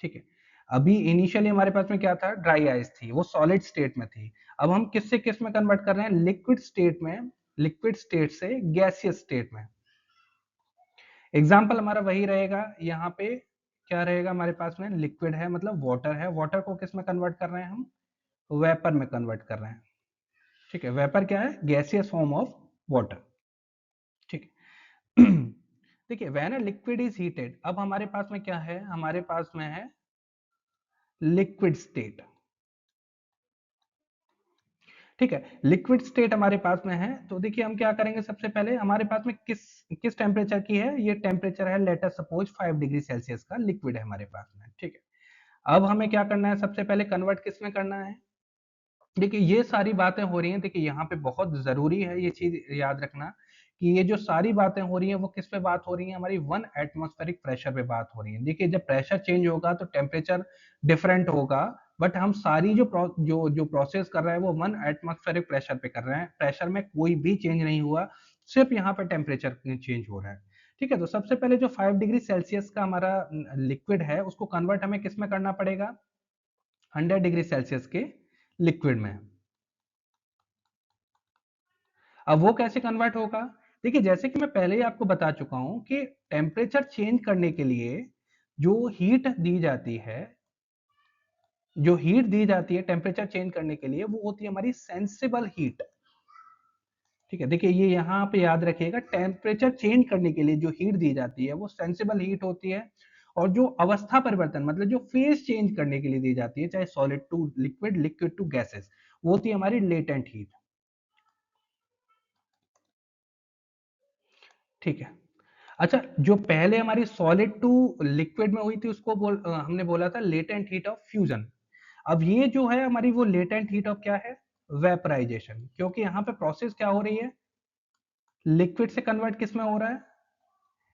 ठीक है, अभी इनिशियली हमारे पास में क्या था? ड्राई आइस थी, वो सॉलिड स्टेट में थी। अब हम किससे किस में कन्वर्ट कर रहे हैं? लिक्विड स्टेट में, लिक्विड स्टेट से गैसियस स्टेट में। एग्जाम्पल हमारा वही रहेगा यहाँ पे। क्या रहेगा हमारे पास में? लिक्विड है मतलब वाटर है, वाटर को किस में कन्वर्ट कर रहे हैं हम? वेपर में कन्वर्ट कर रहे हैं। ठीक है, वेपर क्या है? Gaseous form of water. ठीक है, देखिए when a liquid is heated, अब हमारे पास में क्या है? हमारे पास में है लिक्विड स्टेट। ठीक है, लिक्विड स्टेट हमारे पास में है, तो देखिए हम क्या करेंगे? सबसे पहले हमारे पास में किस किस टेम्परेचर की है? ये टेम्परेचर है, let us suppose 5 degree Celsius का लिक्विड है हमारे पास में। ठीक है, अब हमें क्या करना है? सबसे पहले कन्वर्ट किस में करना है? देखिए ये सारी बातें हो रही हैं, देखिए यहाँ पे बहुत जरूरी है ये चीज याद रखना कि ये जो सारी बातें हो रही हैं वो किस पे बात हो रही है? हमारी 1 एटमॉस्फेरिक प्रेशर पे बात हो रही है। देखिए जब प्रेशर चेंज होगा तो टेम्परेचर डिफरेंट होगा, बट हम सारी जो प्रोसेस कर रहे हैं वो 1 एटमॉस्फेरिक प्रेशर पे कर रहे हैं। प्रेशर में कोई भी चेंज नहीं हुआ, सिर्फ यहाँ पे टेम्परेचर चेंज हो रहा है। ठीक है, तो सबसे पहले जो 5 डिग्री सेल्सियस का हमारा लिक्विड है उसको कन्वर्ट हमें किस में करना पड़ेगा? 100 डिग्री सेल्सियस के लिक्विड में। अब वो कैसे कन्वर्ट होगा? देखिए जैसे कि मैं पहले ही आपको बता चुका हूं कि टेम्परेचर चेंज करने के लिए जो हीट दी जाती है, जो हीट दी जाती है टेम्परेचर चेंज करने के लिए, वो होती है हमारी सेंसिबल हीट। ठीक है, देखिए ये यहाँ पे याद रखिएगा, टेम्परेचर चेंज करने के लिए जो हीट दी जाती है वो सेंसिबल हीट होती है। और जो अवस्था परिवर्तन मतलब जो फेज चेंज करने के लिए दी जाती है, चाहे solid to liquid, liquid to gases, वो होती है हमारी लेटेंट हीट। ठीक है, अच्छा जो पहले हमारी सॉलिड टू लिक्विड में हुई थी उसको हमने बोला था लेटेंट हीट ऑफ फ्यूजन। अब ये जो है हमारी वो लेटेंट हीट ऑफ क्या है? वेपराइजेशन। क्योंकि यहाँ पे प्रोसेस क्या हो रही है? लिक्विड से कन्वर्ट किस में हो रहा है?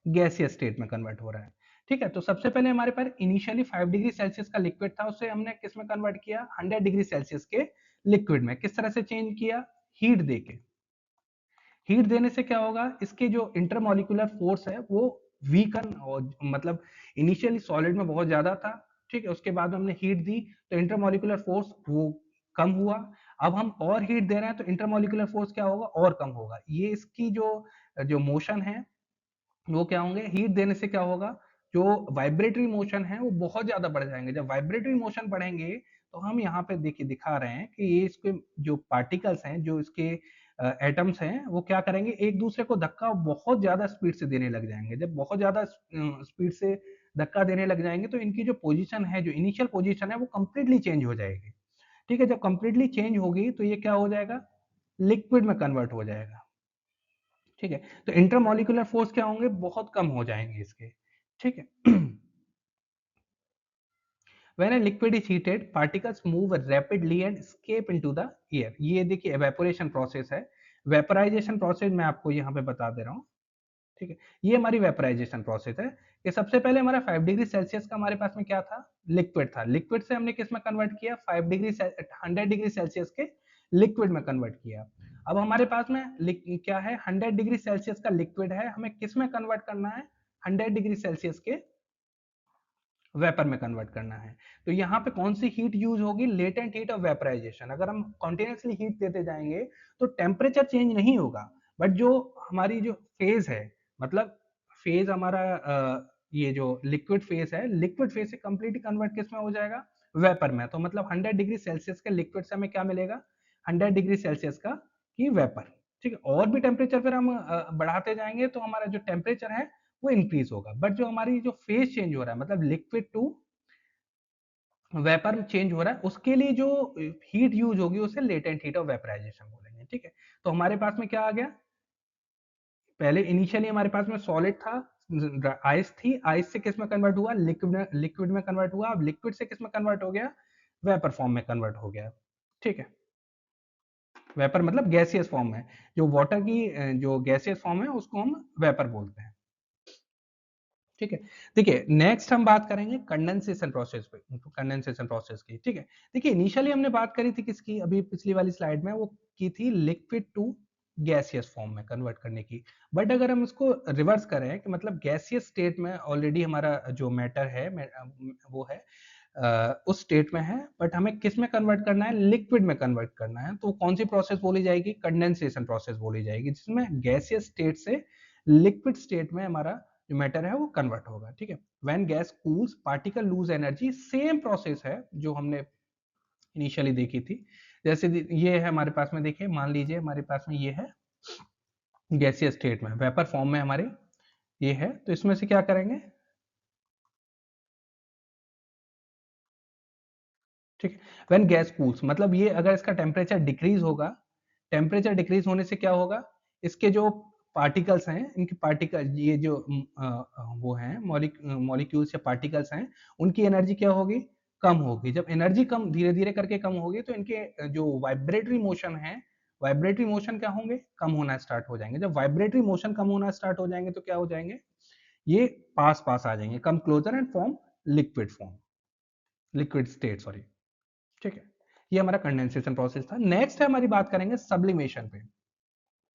गैसियस स्टेट में कन्वर्ट हो रहा है। ठीक है, तो सबसे पहले हमारे पास इनिशियली 5 डिग्री सेल्सियस का लिक्विड था, उसे हमने किस में कन्वर्ट किया? 100 डिग्री सेल्सियस के लिक्विड में। किस तरह से चेंज किया? हीट देके। हीट देने से क्या होगा? इसके जो इंटरमोलिकुलर फोर्स है वो वीकन, और मतलब इनिशियली सॉलिड में बहुत ज्यादा था, ठीक है, उसके बाद हमने हीट दी तो इंटरमोलिकुलर फोर्स वो कम हुआ। अब हम और हीट दे रहे हैं तो इंटरमोलिकुलर फोर्स क्या होगा? और कम होगा। ये इसकी जो जो मोशन है वो क्या होंगे? हीट देने से क्या होगा? जो वाइब्रेटरी मोशन है वो बहुत ज्यादा बढ़ जाएंगे। जब वाइब्रेटरी मोशन बढ़ेंगे तो हम यहाँ पे देखिए दिखा रहे हैं कि ये इसके जो पार्टिकल्स हैं, जो इसके एटम्स हैं, वो क्या करेंगे? एक दूसरे को धक्का बहुत ज्यादा स्पीड से देने लग जाएंगे। जब बहुत ज्यादा स्पीड से धक्का देने लग जाएंगे तो इनकी जो पोजीशन है, जो इनिशियल पोजीशन है, वो कंप्लीटली चेंज हो जाएगी। ठीक है, जब कंप्लीटली चेंज होगी तो ये क्या हो जाएगा? लिक्विड में कन्वर्ट हो जाएगा। ठीक है, तो इंटरमोलिकुलर फोर्स क्या होंगे? बहुत कम हो जाएंगे इसके। ठीक है, when a liquid is heated particles move rapidly and escape into the air। ये देखिए evaporation process है। वेपराइजेशन प्रोसेस मैं आपको यहाँ पे बता दे रहा हूँ। ठीक है। ये हमारी वेपराइजेशन प्रोसेस है कि सबसे पहले हमारा 5 डिग्री सेल्सियस का हमारे पास में क्या था, लिक्विड था। लिक्विड से हमने किस में कन्वर्ट किया, 5 डिग्री 100 डिग्री सेल्सियस के लिक्विड में कन्वर्ट किया। अब हमारे पास में क्या है, 100 डिग्री सेल्सियस का लिक्विड है, हमें किस में कन्वर्ट करना है, 100 डिग्री सेल्सियस के वेपर में कन्वर्ट करना है। तो यहाँ पे कौन सी हीट यूज होगी, लेटेंट हीट ऑफ वेपराइजेशन। अगर हम कॉन्टिन्यूसली हीट देते जाएंगे तो टेम्परेचर चेंज नहीं होगा, बट जो हमारी जो फेज है, मतलब फेज हमारा ये जो लिक्विड फेज है, लिक्विड फेज से कंप्लीटली कन्वर्ट किस में हो जाएगा, वेपर में। तो मतलब 100 डिग्री सेल्सियस के लिक्विड से हमें क्या मिलेगा, 100 डिग्री सेल्सियस का की वेपर। ठीक है, और भी टेम्परेचर फिर हम बढ़ाते जाएंगे तो हमारा जो टेम्परेचर है वो इंक्रीज होगा। बट जो हमारी जो फेज चेंज हो रहा है, मतलब लिक्विड टू वेपर में चेंज हो रहा है, उसके लिए जो हीट यूज होगी उसे लेटेंट हीट ऑफ वेपराइजेशन बोलेंगे। ठीक है, तो हमारे पास में क्या आ गया, पहले इनिशियली हमारे पास में सॉलिड था, आइस थी, आइस से किस में कन्वर्ट हुआ, लिक्विड में कन्वर्ट हुआ। अब लिक्विड से किस में कन्वर्ट हो गया, वेपर फॉर्म में कन्वर्ट हो गया। ठीक है, वेपर मतलब गैसियस फॉर्म में, जो वाटर की जो गैसियस फॉर्म है उसको हम वेपर बोलते हैं। ठीक है, देखिए नेक्स्ट हम बात करेंगे कंडेंसेशन प्रोसेस पे, कंडेंसेशन प्रोसेस की। ठीक है, देखिए इनिशियली हमने बात करी थी किसकी, अभी पिछली वाली स्लाइड में, वो की थी लिक्विड टू गैसियस फॉर्म में कन्वर्ट करने की। बट अगर हम इसको रिवर्स करें कि मतलब गैसियस स्टेट में ऑलरेडी हमारा जो मैटर है वो है उस स्टेट में है, बट हमें किस में कन्वर्ट करना है, लिक्विड में कन्वर्ट करना है, तो कौन सी प्रोसेस बोली जाएगी, कंडेंसेशन प्रोसेस बोली जाएगी, जिसमें गैसियस स्टेट से लिक्विड स्टेट में हमारा जो मैटर है वो कन्वर्ट होगा। ठीक है, when gas cools particle lose energy, same process है जो हमने इनिशियली देखी थी। जैसे ये है हमारे पास में, देखिए मान लीजिए हमारे पास में ये है गैसियस स्टेट में, वेपर फॉर्म में हमारे ये है, तो इसमें से क्या करेंगे, ठीक है, व्हेन गैस कूल्स मतलब ये अगर इसका टेम्परेचर डिक्रीज होगा, टेम्परेचर डिक्रीज होने से क्या होगा, इसके जो पार्टिकल्स हैं, इनके पार्टिकल ये जो वो हैं मॉलिक्यूल्स या पार्टिकल्स हैं, उनकी एनर्जी क्या होगी, कम होगी। जब एनर्जी कम धीरे धीरे करके कम होगी तो इनके जो वाइब्रेटरी मोशन है, वाइब्रेटरी मोशन क्या होंगे, कम होना स्टार्ट हो जाएंगे। जब वाइब्रेटरी मोशन कम होना स्टार्ट हो जाएंगे तो क्या हो जाएंगे, ये पास पास आ जाएंगे, come closer and form liquid form, liquid state sorry. ठीक है, ये हमारा कंडेंसेशन प्रोसेस था। नेक्स्ट है हमारी बात करेंगे सब्लिमेशन पे।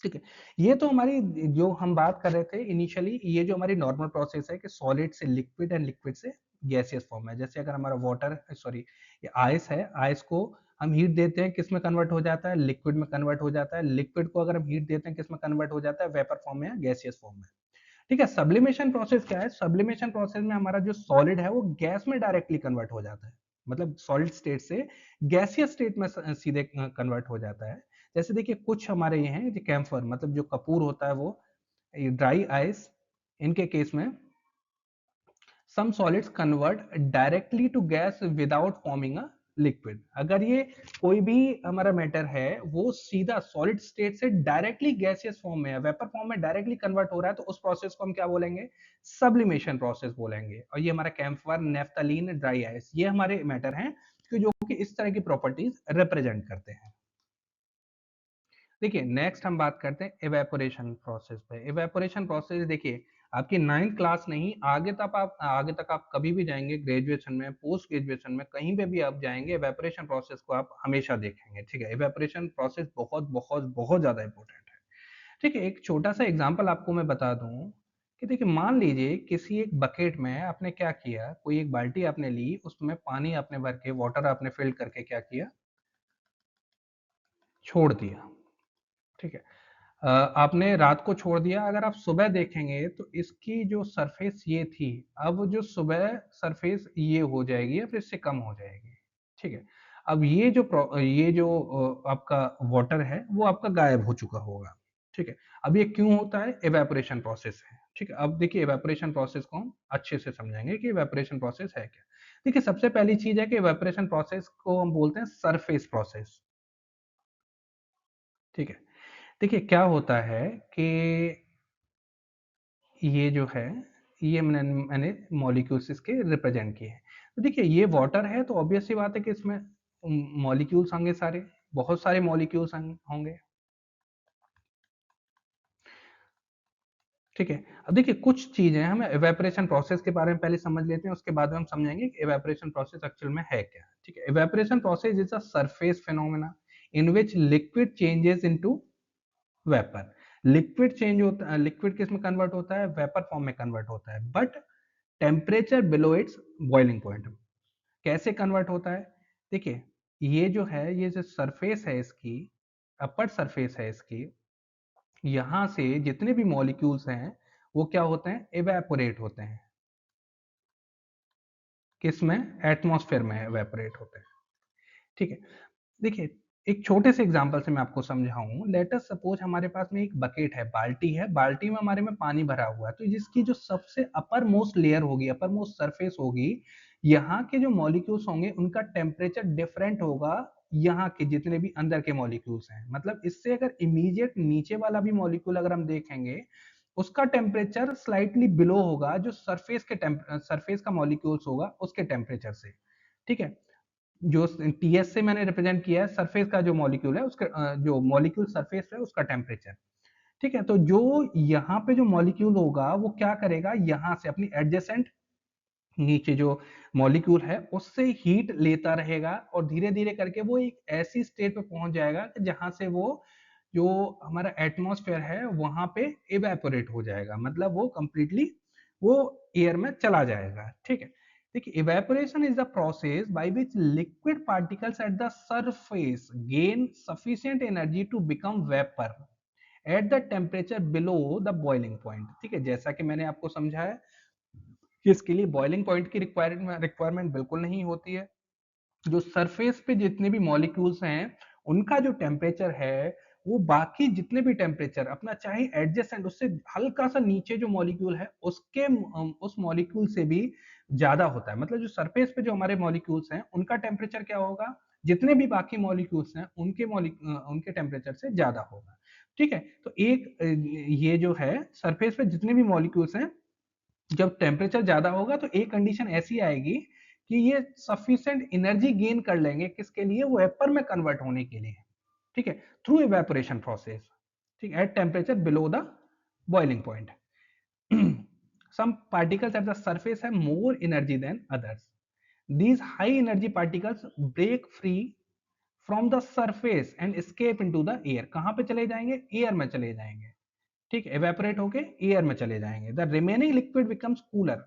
ठीक है, ये तो हमारी जो हम बात कर रहे थे इनिशियली, ये जो हमारी नॉर्मल प्रोसेस है कि सॉलिड से लिक्विड एंड लिक्विड से गैसियस फॉर्म है। जैसे अगर हमारा वाटर सॉरी ये आइस है, आइस को हम हीट देते हैं, किस में कन्वर्ट हो जाता है, लिक्विड में कन्वर्ट हो जाता है। लिक्विड को अगर हम हीट देते हैं, किस में कन्वर्ट हो जाता है, वेपर फॉर्म में या गैसियस फॉर्म में। ठीक है, सब्लिमेशन प्रोसेस क्या है, सब्लिमेशन प्रोसेस में हमारा जो सॉलिड है वो गैस में डायरेक्टली कन्वर्ट हो जाता है, मतलब सॉलिड स्टेट से गैसियस स्टेट में सीधे कन्वर्ट हो जाता है। जैसे देखिए कुछ हमारे ये हैं, जो कैम्फर मतलब जो कपूर होता है, वो ड्राई आइस, इनके केस में some solids convert directly to gas without forming a liquid। अगर ये कोई भी हमारा मैटर है वो सीधा सॉलिड स्टेट से डायरेक्टली गैसियस फॉर्म में या वेपर फॉर्म में डायरेक्टली कन्वर्ट हो रहा है, तो उस प्रोसेस को हम क्या बोलेंगे, सब्लिमेशन प्रोसेस बोलेंगे। और ये हमारा कैम्फर, नेफ्थलीन, ड्राई आइस, ये हमारे मैटर हैं कि जो कि इस तरह की प्रॉपर्टीज रिप्रेजेंट करते हैं। देखिए नेक्स्ट हम बात करते हैं इवेपोरेशन प्रोसेस पे। इवेपोरेशन प्रोसेस देखिए आपकी 9th क्लास नहीं, आगे तक आप कभी भी जाएंगे, ग्रेजुएशन में, पोस्ट ग्रेजुएशन में, कहीं पे भी आप जाएंगे, इवेपोरेशन प्रोसेस को आप हमेशा देखेंगे। ठीक है, इवेपोरेशन प्रोसेस बहुत बहुत बहुत ज्यादा इंपॉर्टेंट है। ठीक है, एक छोटा सा एग्जांपल आपको मैं बता दूं कि देखिए मान लीजिए किसी एक बकेट में आपने क्या किया, कोई एक बाल्टी आपने ली, उसमें पानी आपने भर के, वाटर आपने फिल करके क्या किया, छोड़ दिया। ठीक है, आपने रात को छोड़ दिया, अगर आप सुबह देखेंगे तो इसकी जो सरफेस ये थी, अब जो सुबह सरफेस ये हो जाएगी या फिर इससे कम हो जाएगी। ठीक है, अब ये जो आपका वाटर है वो आपका गायब हो चुका होगा। ठीक है, अब ये क्यों होता है, एवेपोरेशन प्रोसेस है। ठीक है, अब देखिए एवेपोरेशन प्रोसेस को हम अच्छे से समझेंगे कि एवेपोरेशन प्रोसेस है क्या। देखिए सबसे पहली चीज है कि एवेपोरेशन प्रोसेस को हम बोलते हैं सरफेस प्रोसेस। ठीक है, देखिए क्या होता है कि ये जो है, ये मैंने मॉलिक्यूल्स इसके रिप्रेजेंट किए हैं। तो देखिए ये वाटर है तो ऑब्वियस सी बात है कि इसमें मॉलिक्यूल्स होंगे सारे, बहुत सारे मॉलिक्यूल्स होंगे। ठीक है। अब देखिए कुछ चीजें हम इवेपोरेशन प्रोसेस के बारे में पहले समझ लेते हैं, उसके बाद में हम समझेंगे कि इवेपोरेशन प्रोसेस एक्चुअल में है क्या। ठीक है, evaporation process is a surface phenomena in which liquid changes into vapour. Liquid change होता है, लिक्विड किस में कन्वर्ट होता है, वेपर फॉर्म में कन्वर्ट होता है, but temperature below it's boiling point. कैसे कन्वर्ट होता है, देखिए ये जो है, ये जो सरफेस है इसकी, अपर सरफेस है इसकी, यहां से जितने भी मॉलिक्यूल्स हैं वो क्या होते हैं, इवेपोरेट होते हैं। किसमें, एटमॉस्फेयर में इवेपोरेट होते हैं। ठीक है, देखिए एक छोटे से एग्जांपल से मैं आपको समझाऊं। लेट अस सपोज हमारे पास में एक बकेट है, बाल्टी है, बाल्टी में हमारे में पानी भरा हुआ है, तो जिसकी जो सबसे अपर मोस्ट लेयर होगी, अपर मोस्ट सरफेस होगी, यहाँ के जो मॉलिक्यूल्स होंगे उनका टेम्परेचर डिफरेंट होगा यहाँ के जितने भी अंदर के मॉलिक्यूल्स हैं। मतलब इससे अगर इमीडिएट नीचे वाला भी मॉलिक्यूल अगर हम देखेंगे, उसका टेम्परेचर स्लाइटली बिलो होगा जो सरफेस का मॉलिक्यूल्स होगा उसके टेम्परेचर से। ठीक है, जो टीएस से मैंने रिप्रेजेंट किया है सरफेस का जो मॉलिक्यूल है उसका, जो मॉलिक्यूल सरफेस है उसका टेम्परेचर। ठीक है, तो जो यहाँ पे जो मॉलिक्यूल होगा वो क्या करेगा, यहाँ से अपनी एडजेसेंट नीचे जो मॉलिक्यूल है उससे हीट लेता रहेगा और धीरे धीरे करके वो एक ऐसी स्टेट पे पहुंच जाएगा कि जहां से वो जो हमारा एटमॉस्फेयर है वहां पे इवेपोरेट हो जाएगा, मतलब वो कंप्लीटली वो एयर में चला जाएगा। ठीक है, देखिए evaporation is the process by which liquid particles at the surface gain sufficient energy to become vapour at the temperature below the boiling point. ठीक है, जैसा कि मैंने आपको समझाया कि इसके लिए बॉइलिंग पॉइंट की रिक्वायरमेंट बिल्कुल नहीं होती है। जो सरफेस पे जितने भी मॉलिक्यूल्स हैं उनका जो टेम्परेचर है वो बाकी जितने भी टेम्परेचर अपना चाहे एडजेसेंट उससे हल्का सा नीचे जो मॉलिक्यूल है उसके उस मॉलिक्यूल से भी ज्यादा होता है। मतलब जो सरफेस पे जो हमारे मॉलिक्यूल्स हैं उनका टेम्परेचर क्या होगा, जितने भी बाकी मॉलिक्यूल्स हैं उनके टेम्परेचर से ज्यादा होगा। ठीक है, तो एक ये जो है सरफेस पे जितने भी मॉलिक्यूल्स हैं, जब टेम्परेचर ज्यादा होगा तो एक कंडीशन ऐसी आएगी कि ये सफिशिएंट एनर्जी गेन कर लेंगे, किसके लिए, वो वेपर में कन्वर्ट होने के लिए। ठीक है, थ्रू इवेपोरेशन प्रोसेस। ठीक, at temperature below the boiling point. some particles at the surface have more energy than others. These high energy particles break free from the surface and escape into the air. कहां पे चले जाएंगे, air में चले जाएंगे। ठीक है, evaporate होके एयर में चले जाएंगे। The remaining liquid becomes cooler.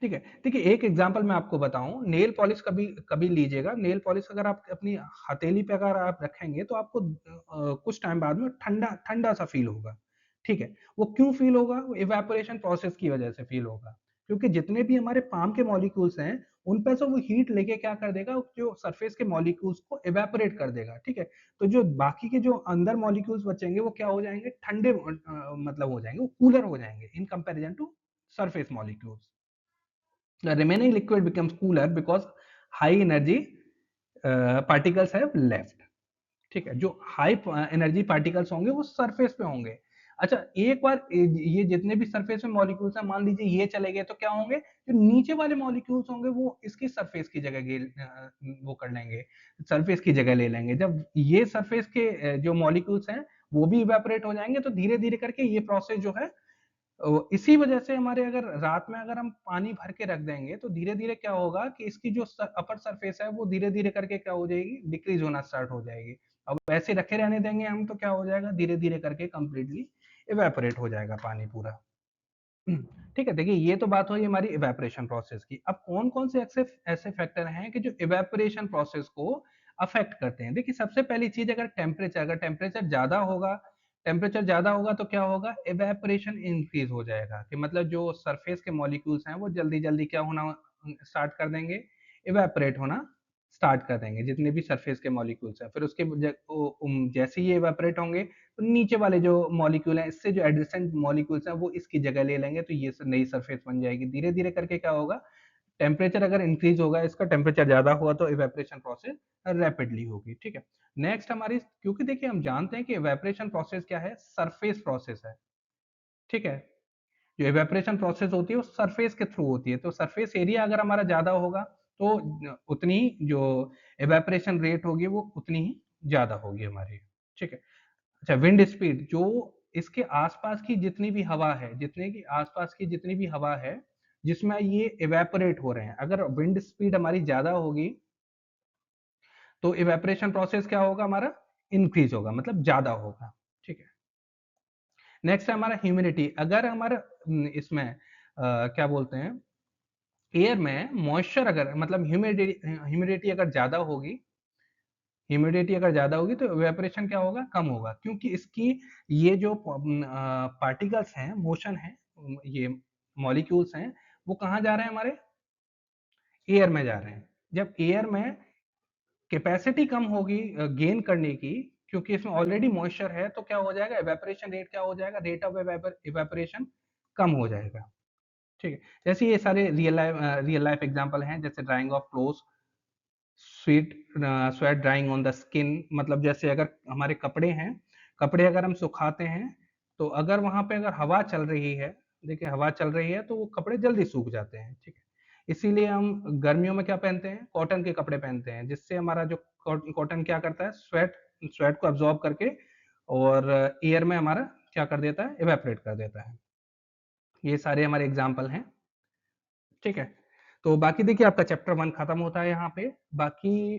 ठीक है, देखिए एक एग्जांपल मैं आपको बताऊं, नेल पॉलिश कभी कभी लीजिएगा। नेल पॉलिश अगर आप अपनी हथेली पे अगर आप रखेंगे तो आपको कुछ टाइम बाद में ठंडा ठंडा सा फील होगा। ठीक है, वो क्यों फील होगा, वो इवेपोरेशन प्रोसेस की वजह से फील होगा, क्योंकि जितने भी हमारे पाम के मॉलिक्यूल्स हैं उन पे से वो हीट लेके क्या कर देगा, जो सरफेस के मॉलिक्यूल्स को इवेपोरेट कर देगा। ठीक है, तो जो बाकी के जो अंदर मॉलिक्यूल्स बचेंगे वो क्या हो जाएंगे, ठंडे मतलब हो जाएंगे, वो कूलर हो जाएंगे in comparison to surface molecules. The remaining liquid becomes cooler because high energy particles have left. ठीक है, जो हाई एनर्जी पार्टिकल्स होंगे वो सरफेस पे होंगे। अच्छा, एक बार ये जितने भी सरफेस में मॉलिक्यूल्स हैं मान लीजिए ये चले गए तो क्या होंगे, जो नीचे वाले मॉलिक्यूल्स होंगे वो इसकी सरफेस की जगह वो कर लेंगे, सरफेस की जगह ले लेंगे। जब ये सरफेस के जो मॉलिक्यूल्स हैं वो भी इवेपोरेट हो जाएंगे तो धीरे धीरे करके ये प्रोसेस जो है, इसी वजह से हमारे अगर रात में अगर हम पानी भर के रख देंगे तो धीरे धीरे क्या होगा कि इसकी जो अपर सरफेस है वो धीरे धीरे करके क्या हो जाएगी, डिक्रीज होना स्टार्ट हो जाएगी। अब वैसे रखे रहने देंगे हम तो क्या हो जाएगा, धीरे धीरे करके कंप्लीटली इवेपोरेट हो जाएगा पानी पूरा। ठीक है, देखिए ये तो बात हुई हमारी इवेपोरेशन प्रोसेस की। अब कौन कौन से ऐसे ऐसे फैक्टर हैं कि जो इवेपोरेशन प्रोसेस को अफेक्ट करते हैं। देखिए सबसे पहली चीज, अगर टेम्परेचर ज्यादा होगा, टेम्परेचर ज्यादा होगा तो क्या होगा, इवेपोरेशन इंक्रीज हो जाएगा, कि मतलब जो सरफेस के मॉलिक्यूल्स हैं वो जल्दी जल्दी क्या होना स्टार्ट कर देंगे, इवेपोरेट होना स्टार्ट कर देंगे, जितने भी सरफेस के मॉलिक्यूल्स हैं। फिर उसके जैसे ही इवेपोरेट होंगे तो नीचे वाले जो मॉलिक्यूल हैं, इससे जो एडजेसेंट मॉलिक्यूल्स हैं वो इसकी जगह ले लेंगे, तो ये नई सरफेस बन जाएगी। धीरे धीरे करके क्या होगा, टेम्परेचर अगर इंक्रीज होगा, इसका टेम्परेचर ज्यादा हुआ तो इवेपोरेशन प्रोसेस रैपिडली होगी। ठीक है, नेक्स्ट हमारी, क्योंकि देखिए हम जानते हैं कि इवेपोरेशन प्रोसेस क्या है, सरफेस प्रोसेस है। ठीक है, जो इवेपोरेशन प्रोसेस होती है वो सरफेस के थ्रू होती है, तो सरफेस एरिया अगर हमारा ज्यादा होगा तो उतनी जो इवेपोरेशन रेट होगी वो उतनी ही ज्यादा होगी हमारी। ठीक है, अच्छा विंड स्पीड, जो इसके आसपास की जितनी भी हवा है, जितने की आसपास की जितनी भी हवा है, जिसमें ये इवेपोरेट हो रहे हैं, अगर विंड स्पीड हमारी ज्यादा होगी तो इवेपोरेशन प्रोसेस क्या होगा हमारा, इंक्रीज होगा, मतलब ज्यादा होगा। ठीक है। नेक्स्ट है हमारा ह्यूमिडिटी। अगर हमारा इसमें क्या बोलते हैं, एयर में मॉइस्चर अगर मतलब ह्यूमिडिटी ह्यूमिडिटी अगर ज्यादा होगी, ह्यूमिडिटी अगर ज्यादा होगी तो इवेपोरेशन क्या होगा, कम होगा, क्योंकि इसकी ये जो पार्टिकल्स हैं, मोशन है, ये मॉलिक्यूल्स हैं, वो कहाँ जा रहे हैं हमारे, एयर में जा रहे हैं। जब एयर में कैपेसिटी कम होगी गेन करने की, क्योंकि इसमें ऑलरेडी मॉइस्चर है, तो क्या हो जाएगा, इवेपोरेशन रेट क्या हो जाएगा, रेट ऑफ इवेपोरेशन कम हो जाएगा। ठीक है। जैसे ये सारे रियल लाइफ एग्जांपल हैं, जैसे drying of clothes, sweet sweat drawing on the skin, मतलब जैसे अगर हमारे कपड़े हैं, कपड़े अगर हम सुखाते हैं, तो अगर वहां पे अगर हवा चल रही है, देखिए हवा चल रही है तो वो कपड़े जल्दी सूख जाते हैं। ठीक है। इसीलिए हम गर्मियों में क्या पहनते हैं, कॉटन के कपड़े पहनते हैं, जिससे हमारा जो कॉटन क्या करता है, स्वेट स्वेट को अब्जॉर्ब करके और एयर में हमारा क्या कर देता है, इवेपोरेट कर देता है। ये सारे हमारे एग्जाम्पल हैं। ठीक है। तो बाकी देखिए आपका चैप्टर 1 खत्म होता है यहाँ पे। बाकी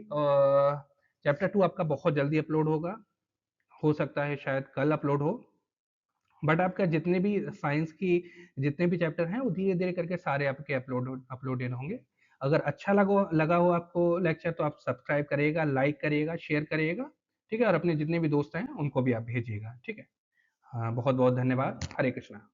चैप्टर 2 आपका बहुत जल्दी अपलोड होगा, हो सकता है शायद कल अपलोड हो। बट आपका जितने भी साइंस की जितने भी चैप्टर हैं वो धीरे धीरे करके सारे आपके अपलोडेड होंगे। अगर अच्छा लगा हो आपको लेक्चर, तो आप सब्सक्राइब करिएगा, लाइक करिएगा, शेयर करिएगा। ठीक है। और अपने जितने भी दोस्त हैं उनको भी आप भेजिएगा। ठीक है। हाँ, बहुत बहुत धन्यवाद। हरे कृष्णा।